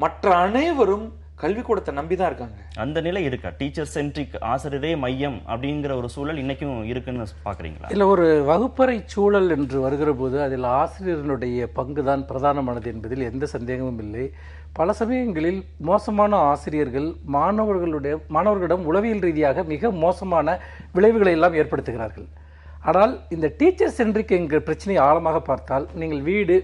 மற்ற அனைவரும் கல்விக்கூடத்தை நம்பிதான் இருக்காங்க. அந்த நிலை இருக்கா? டீச்சர் சென்ட்ரிக், ஆசிரியரே மையம் அப்படிங்கிற ஒரு சூழல் இன்னைக்கும் இருக்குன்னு பாக்குறீங்களா? இல்ல, ஒரு வகுப்பறை சூழல் என்று வருகிற போது அதில் ஆசிரியர்களுடைய பங்குதான் பிரதானமானது என்பதில் எந்த சந்தேகமும் இல்லை. பல சமயங்களில் மோசமான ஆசிரியர்கள் மாணவர்களிடம் உளவியல் ரீதியாக மிக மோசமான விளைவுகளை எல்லாம் ஏற்படுத்துகிறார்கள். ஆனால் இந்த டீச்சர் சென்ட்ரிக் என்கிற பிரச்சனையை ஆழமாக பார்த்தால், நீங்கள்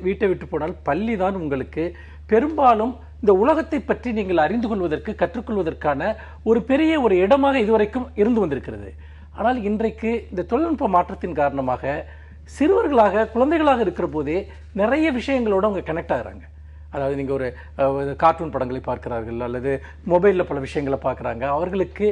வீட்டை விட்டு போனால் பள்ளி தான் உங்களுக்கு பெரும்பாலும் இந்த உலகத்தை பற்றி நீங்கள் அறிந்து கொள்வதற்கு கற்றுக்கொள்வதற்கான ஒரு பெரிய ஒரு இடமாக இதுவரைக்கும் இருந்து வந்திருக்கிறது. ஆனால் இன்றைக்கு இந்த தொழில்நுட்ப மாற்றத்தின் காரணமாக சிறுவர்களாக குழந்தைகளாக இருக்கிற போதே நிறைய விஷயங்களோடு அவங்க கனெக்ட் ஆகுறாங்க. அதாவது நீங்கள் ஒரு கார்ட்டூன் படங்களை பார்க்கிறார்கள் அல்லது மொபைலில் பல விஷயங்களை பார்க்குறாங்க. அவர்களுக்கு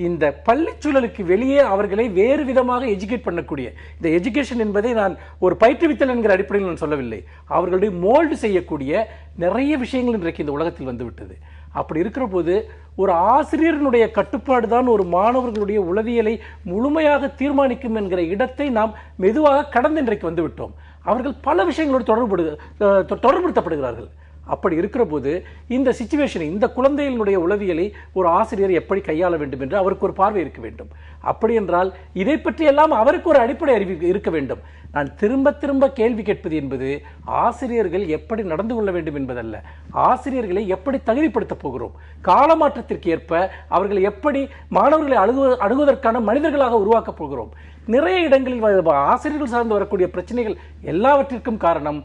இந்த பள்ளிச்சூழலுக்கு வெளியே அவர்களை வேறு விதமாக எஜுகேட் பண்ணக்கூடிய, இந்த எஜுகேஷன் என்பதை நான் ஒரு பயிற்றுவித்தல் என்கிற அடிப்படையில் நான் சொல்லவில்லை, அவர்களுடைய மோல்டு செய்யக்கூடிய நிறைய விஷயங்கள் இன்றைக்கு இந்த உலகத்தில் வந்துவிட்டது. அப்படி இருக்கிற போது ஒரு ஆசிரியர்களுடைய கட்டுப்பாடு தான் ஒரு மாணவர்களுடைய உளவியலை முழுமையாக தீர்மானிக்கும் என்கிற இடத்தை நாம் மெதுவாக கடந்து இன்றைக்கு வந்துவிட்டோம். அவர்கள் பல விஷயங்களோடு தொடர்புபடுத்தப்படுகிறார்கள். அப்படி இருக்கிற போது இந்த சிச்சுவேஷனை, இந்த குழந்தைகளுடைய உளவியலை ஒரு ஆசிரியர் எப்படி கையாள வேண்டும் என்று அவருக்கு ஒரு பார்வை இருக்க வேண்டும். அப்படி என்றால் இதை பற்றி எல்லாம் அவருக்கு ஒரு அடிப்படை அறிவு இருக்க வேண்டும். நான் திரும்ப திரும்ப கேள்வி கேட்பது என்பது ஆசிரியர்கள் எப்படி நடந்து கொள்ள வேண்டும் என்பதல்ல, ஆசிரியர்களை எப்படி தகுதிப்படுத்த போகிறோம், காலமாற்றத்திற்கு ஏற்ப அவர்களை எப்படி மாணவர்களை அணுகுவதற்கான மனிதர்களாக உருவாக்கப் போகிறோம். நிறைய இடங்களில் ஆசிரியர்கள் சார்ந்து வரக்கூடிய பிரச்சனைகள் எல்லாவற்றிற்கும் காரணம்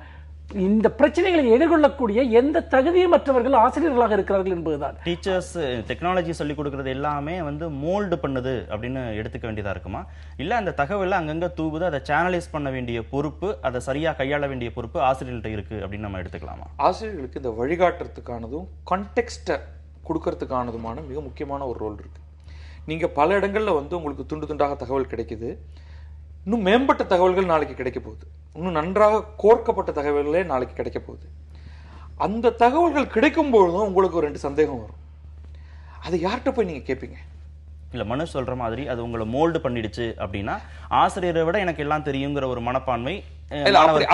இந்த பிரச்சனைகளை எதிர்கொள்ளக்கூடிய எந்த தகுதியமற்றவர்கள் ஆசிரியர்களாக இருக்கிறார்கள் என்பதுதான். டீச்சர்ஸ் டெக்னாலஜி சொல்லி கொடுக்கறது எல்லாமே வந்து மோல்டு பண்ணுது அப்படின்னு எடுத்துக்க வேண்டியதா இருக்குமா, இல்ல அந்த தகவலை அங்கங்க தூவுது, அதை சேனலைஸ் பண்ண வேண்டிய பொறுப்பு, அதை சரியா கையாள வேண்டிய பொறுப்பு ஆசிரியர்கள்ட்ட இருக்கு அப்படின்னு நம்ம எடுத்துக்கலாமா? ஆசிரியர்களுக்கு இந்த வழிகாட்டுறதுக்கானதும் கான்டெக்ஸ்ட்டை கொடுக்கறதுக்கானதுமான மிக முக்கியமான ஒரு ரோல் இருக்கு. நீங்க பல இடங்கள்ல வந்து உங்களுக்கு துண்டு துண்டாக தகவல் கிடைக்குது. இன்னும் மேம்பட்ட தகவல்கள் நாளைக்கு கிடைக்க போகுது. இன்னும் நன்றாக கோர்க்கப்பட்ட தகவல்களே நாளைக்கு கிடைக்க போகுது. அந்த தகவல்கள் கிடைக்கும் பொழுதும் உங்களுக்கு ஒரு 2 சந்தேகம் வரும். அதை யார்கிட்ட போய் நீங்க கேட்பீங்க? இல்ல மனு சொல்ற மாதிரி அது உங்களை மோல்டு பண்ணிடுச்சு அப்படின்னா ஆசிரியரை விட எனக்கு எல்லாம் தெரியுங்கிற ஒரு மனப்பான்மை,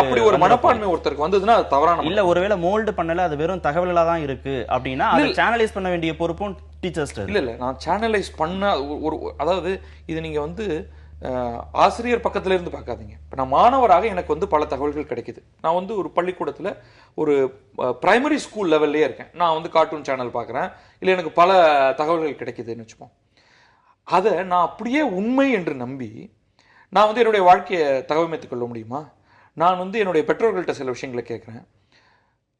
அப்படி ஒரு மனப்பான்மை ஒருத்தருக்கு வந்ததுன்னா அது தவறான. இல்ல ஒருவேளை மோல்டு பண்ணல, அது வெறும் தகவலா தான் இருக்கு அப்படின்னா அதை சேனலைஸ் பண்ண வேண்டிய பொறுப்பும் டீச்சர்ஸ். இல்ல நான் சேனலைஸ் பண்ண ஒரு, அதாவது இது நீங்க வந்து ஆசிரியர் பக்கத்துல இருந்து பார்க்காதீங்க. இப்போ நான் மாணவராக எனக்கு வந்து பல தகவல்கள் கிடைக்குது. நான் வந்து ஒரு பள்ளிக்கூடத்தில் ஒரு பிரைமரி ஸ்கூல் லெவல்லே இருக்கேன். நான் வந்து கார்ட்டூன் சேனல் பார்க்குறேன், இல்லை எனக்கு பல தகவல்கள் கிடைக்குதுன்னு வச்சுப்போம். அதை நான் அப்படியே உண்மை என்று நம்பி நான் வந்து என்னுடைய வாழ்க்கையை தகவமைத்துக் கொள்ள முடியுமா? நான் வந்து என்னுடைய பெற்றோர்கள்ட்ட சில விஷயங்களை கேட்குறேன்,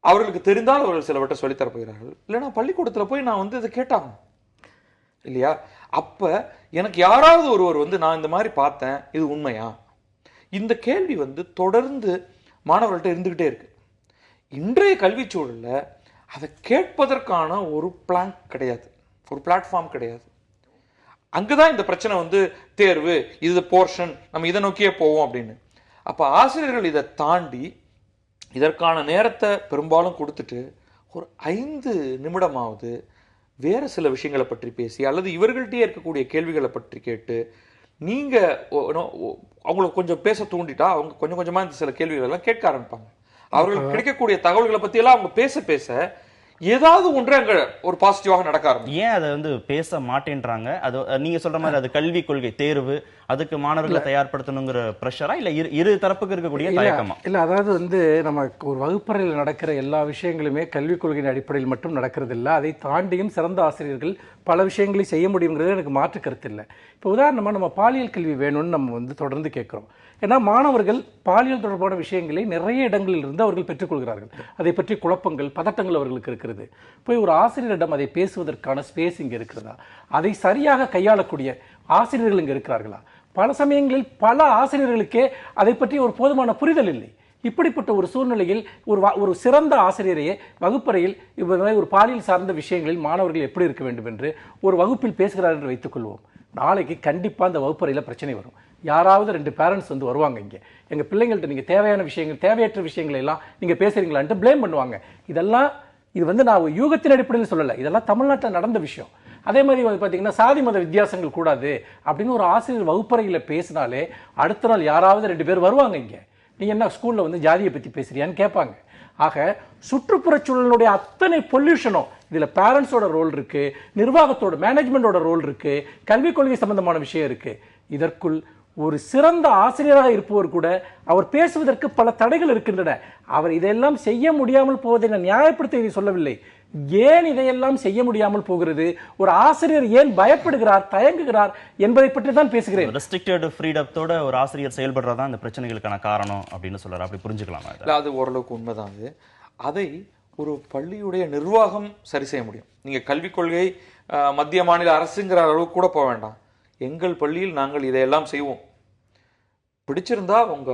அவர்களுக்கு தெரிந்தால் அவர்கள் சிலவற்றை சொல்லித்தர போகிறார்கள். இல்லைன்னா பள்ளிக்கூடத்தில் போய் நான் வந்து இதை கேட்டாங்க இல்லையா? அப்ப எனக்கு யாராவது ஒருவர் வந்து நான் இந்த மாதிரி பார்த்தேன், இது உண்மையா? இந்த கேள்வி வந்து தொடர்ந்து மாணவர்கள்ட்ட இருந்துகிட்டே இருக்கு. இன்றைய கல்வி சூழல்ல அதை கேட்பதற்கான ஒரு பிளான் கிடையாது, ஒரு பிளாட்ஃபார்ம் கிடையாது. அங்கதான் இந்த பிரச்சனை வந்து தேர்வு, இது போர்ஷன், நம்ம இதை நோக்கியே போவோம் அப்படின்னு. அப்ப ஆசிரியர்கள் இதை தாண்டி இதற்கான நேரத்தை பெரும்பாலும் கொடுத்துட்டு ஒரு 5 நிமிடமாவது வேற சில விஷயங்களை பற்றி பேசி அல்லது இவர்கள்ட்டே இருக்கக்கூடிய கேள்விகளை பற்றி கேட்டு நீங்க அவங்களை கொஞ்சம் பேச தூண்டிட்டா அவங்க கொஞ்சம் கொஞ்சமா இந்த சில கேள்விகள் எல்லாம் கேட்க ஆரம்பிப்பாங்க. அவர்களுக்கு கிடைக்கக்கூடிய தகவல்களை பத்தி எல்லாம் அவங்க பேச பேச ஏதாவது ஒன்று அங்க ஒரு பாசிட்டிவாக நடக்க ஆரம்பிக்கும். ஏன் அதை வந்து பேச மாட்டேன்றாங்க? அது நீங்க சொல்ற மாதிரி அது கல்வி கொள்கை, தேர்வு, அதுக்கு மாணவர்களை தயார்படுத்தணுங்கிற பிரஷரா, இல்ல இரு தரப்புக்கு இருக்கக்கூடிய தயக்கமா? இல்ல அதாவது வந்து நம்ம ஒரு வகுப்பறையில் நடக்கிற எல்லா விஷயங்களுமே கல்விக் கொள்கையின் அடிப்படையில் மட்டும் நடக்கிறது இல்லை. அதை தாண்டியும் சிறந்த ஆசிரியர்கள் பல விஷயங்களை செய்ய முடியுங்கிறது எனக்கு மாற்று கருத்து இல்லை. இப்போ உதாரணமா நம்ம பாலியல் கல்வி வேணும்னு நம்ம வந்து தொடர்ந்து கேட்கிறோம். ஏன்னா மாணவர்கள் பாலியல் தொடர்பான விஷயங்களை நிறைய இடங்களில் இருந்து அவர்கள் பெற்றுக்கொள்கிறார்கள். அதை பற்றி குழப்பங்கள், பதட்டங்கள் அவர்களுக்கு இருக்கிறது. போய் ஒரு ஆசிரியரிடம் அதை பேசுவதற்கான ஸ்பேஸ் இங்கே இருக்கிறதா? அதை சரியாக கையாளக்கூடிய ஆசிரியர்கள் இங்கே இருக்கிறார்களா? பல சமயங்களில் பல ஆசிரியர்களுக்கே அதை பற்றி ஒரு போதுமான புரிதல் இல்லை. இப்படிப்பட்ட ஒரு சூழ்நிலையில் ஒரு சிறந்த ஆசிரியரையே வகுப்பறையில் ஒரு பாலியல் சார்ந்த விஷயங்களில் மாணவர்கள் எப்படி இருக்க வேண்டும் என்று ஒரு வகுப்பில் பேசுகிறார் என்று வைத்துக் கொள்வோம். நாளைக்கு கண்டிப்பாக அந்த வகுப்பறையில் பிரச்சனை வரும். யாராவது 2 பேரண்ட்ஸ் வந்து வருவாங்க, இங்கே எங்கள் பிள்ளைங்கள்ட்ட நீங்கள் தேவையான விஷயங்கள், தேவையற்ற விஷயங்களை எல்லாம் நீங்கள் பேசுறீங்களான்ட்டு பிளேம் பண்ணுவாங்க. இது வந்து நான் யூகத்தின் அடிப்படையில் சொல்லலை, இதெல்லாம் தமிழ்நாட்டில் நடந்த விஷயம். அதே மாதிரி வந்து பார்த்தீங்கன்னா சாதி மத வித்தியாசங்கள் கூடாது அப்படின்னு ஒரு ஆசிரியர் வகுப்பறையில் பேசினாலே அடுத்த நாள் யாராவது 2 பேர் வருவாங்க, இங்கே நீ என்ன ஸ்கூலில் வந்து ஜாதியை பற்றி பேசுறியான்னு கேட்பாங்க. ஆக சுற்றுப்புறச் சூழலுடைய அத்தனை பொல்யூஷனும் இதில் பேரண்ட்ஸோட ரோல் இருக்கு, நிர்வாகத்தோட மேனேஜ்மெண்டோட ரோல் இருக்கு, கல்விக் கொள்கை சம்பந்தமான விஷயம் இருக்கு. இதற்குள் ஒரு சிறந்த ஆசிரியராக இருப்பவர் கூட அவர் பேசுவதற்கு பல தடைகள் இருக்கின்றன. அவர் இதெல்லாம் செய்ய முடியாமல் போவதை நான் நியாயப்படுத்த இதை சொல்லவில்லை. ஏன் இதையெல்லாம் செய்ய முடியாமல் போகிறது, ஒரு ஆசிரியர் ஏன் பயப்படுகிறார், தயங்குகிறார் என்பதை பற்றி தான் பேசுகிறேன். ரெஸ்ட்ரிக்டட் ஃப்ரீடத்தோட ஒரு ஆசிரியர் செயல்படுறதா இந்த பிரச்சனைகளுக்கான காரணம் அப்படின்னு சொல்றாரு. அப்படி புரிஞ்சுக்கலாமா? அது ஓரளவுக்கு உண்மைதான். அதை ஒரு பள்ளியுடைய நிர்வாகம் சரி செய்ய முடியும். நீங்க கல்விக் கொள்கை மத்திய மாநில அரசுங்கிற அளவுக்கு கூட போக வேண்டாம். எங்கள் பள்ளியில் நாங்கள் இதையெல்லாம் செய்வோம், பிடிச்சிருந்தா உங்க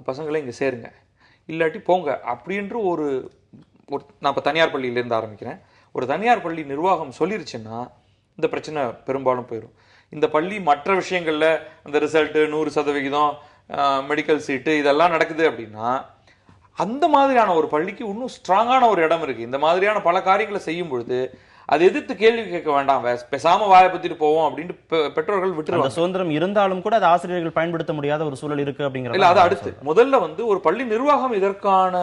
பசங்களை இங்க சேருங்க, இல்லாட்டி போங்க அப்படின்ற ஒரு நான் இப்போ தனியார் பள்ளியிலேருந்து ஆரம்பிக்கிறேன். ஒரு தனியார் பள்ளி நிர்வாகம் சொல்லிருச்சுன்னா இந்த பிரச்சனை பெரும்பாலும் போயிடும். இந்த பள்ளி மற்ற விஷயங்கள்ல அந்த ரிசல்ட்டு 100%, மெடிக்கல் சீட்டு இதெல்லாம் நடக்குது அப்படின்னா அந்த மாதிரியான ஒரு பள்ளிக்கு இன்னும் ஸ்ட்ராங்கான ஒரு இடம் இருக்கு. இந்த மாதிரியான பல காரியங்களை செய்யும் பொழுது அதை எதிர்த்து கேள்வி கேட்க வேண்டாம், பேசாம வாயை பத்திட்டு போவோம் அப்படின்ட்டு பெற்றோர்கள் விட்டுருவாங்க. சுதந்திரம் இருந்தாலும் கூட அது ஆசிரியர்கள் பயன்படுத்த முடியாத ஒரு சூழல் இருக்கு அப்படிங்கிற இல்ல. அது அடுத்து முதல்ல ஒரு பள்ளி நிர்வாகம் இதற்கான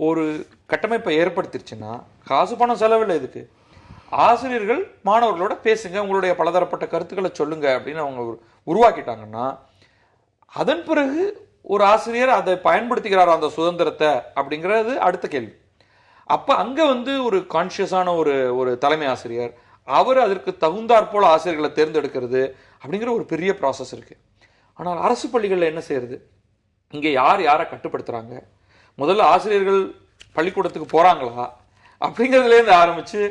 ஒரு கட்டமைப்பை ஏற்படுத்திருச்சுன்னா காசு பணம் செலவில்லை. இதுக்கு ஆசிரியர்கள் மாணவர்களோட பேசுங்க, உங்களுடைய பலதரப்பட்ட கருத்துக்களை சொல்லுங்க அப்படின்னு அவங்க உருவாக்கிட்டாங்கன்னா அதன் பிறகு ஒரு ஆசிரியர் அதை பயன்படுத்திக்கிறார் அந்த சுதந்திரத்தை அப்படிங்கிறது அடுத்த கேள்வி. அப்ப அங்க ஒரு கான்சியஸான ஒரு தலைமை ஆசிரியர் அவர் அதற்கு தகுந்தாற் போல ஆசிரியர்களை தேர்ந்தெடுக்கிறது அப்படிங்கிற ஒரு பெரிய ப்ராசஸ் இருக்கு. ஆனால் அரசு பள்ளிகளில் என்ன செய்யறது? இங்க யாரை கட்டுப்படுத்துறாங்க? முதல்ல ஆசிரியர்கள் பள்ளிக்கூடத்துக்கு போறாங்களா அப்படிங்கிறதுல இருந்து ஆரம்பிச்சு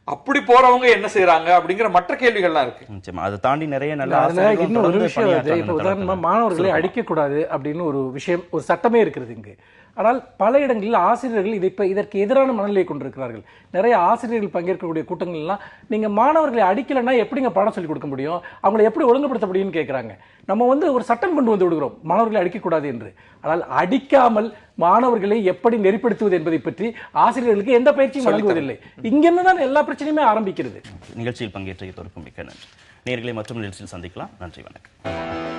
அப்படி போறவங்க என்ன செய்யறாங்க அப்படிங்கிற மற்ற கேள்விகள்லாம் இருக்கு. நிச்சயமா அதை தாண்டி நிறைய நல்ல அதுல இன்னும் ஒரு விஷயம் வருது. இப்ப உதாரணமா மாணவர்களை அடிக்கக்கூடாது அப்படின்னு ஒரு விஷயம், ஒரு சட்டமே இருக்கிறது இங்கு. ஆனால் பல இடங்களில் ஆசிரியர்கள் இதற்கு எதிரான மனநிலையை கொண்டிருக்கிறார்கள். நிறைய ஆசிரியர்கள் பங்கேற்கக்கூடிய கூட்டங்கள் எல்லாம் நீங்க மாணவர்களை அடிக்கலைன்னா எப்படிங்க பாடம் சொல்லி கொடுக்க முடியும், அவங்களை எப்படி ஒழுங்குபடுத்த முடியும்னு கேட்கிறாங்க. நம்ம ஒரு சட்டம் கொண்டு வந்து விடுகிறோம் மாணவர்களை அடிக்கக்கூடாது என்று. ஆனால் அடிக்காமல் மாணவர்களை எப்படி நெறிப்படுத்துவது என்பதை பற்றி ஆசிரியர்களுக்கு எந்த பயிற்சியும் வழங்குவதில்லை. இங்கிருந்துதான் எல்லா பிரச்சனையுமே ஆரம்பிக்கிறது. நிகழ்ச்சியில் பங்கேற்ற மிக்க நன்றி. நேயர்களை மற்றும் நிகழ்ச்சியில் சந்திக்கலாம். நன்றி, வணக்கம்.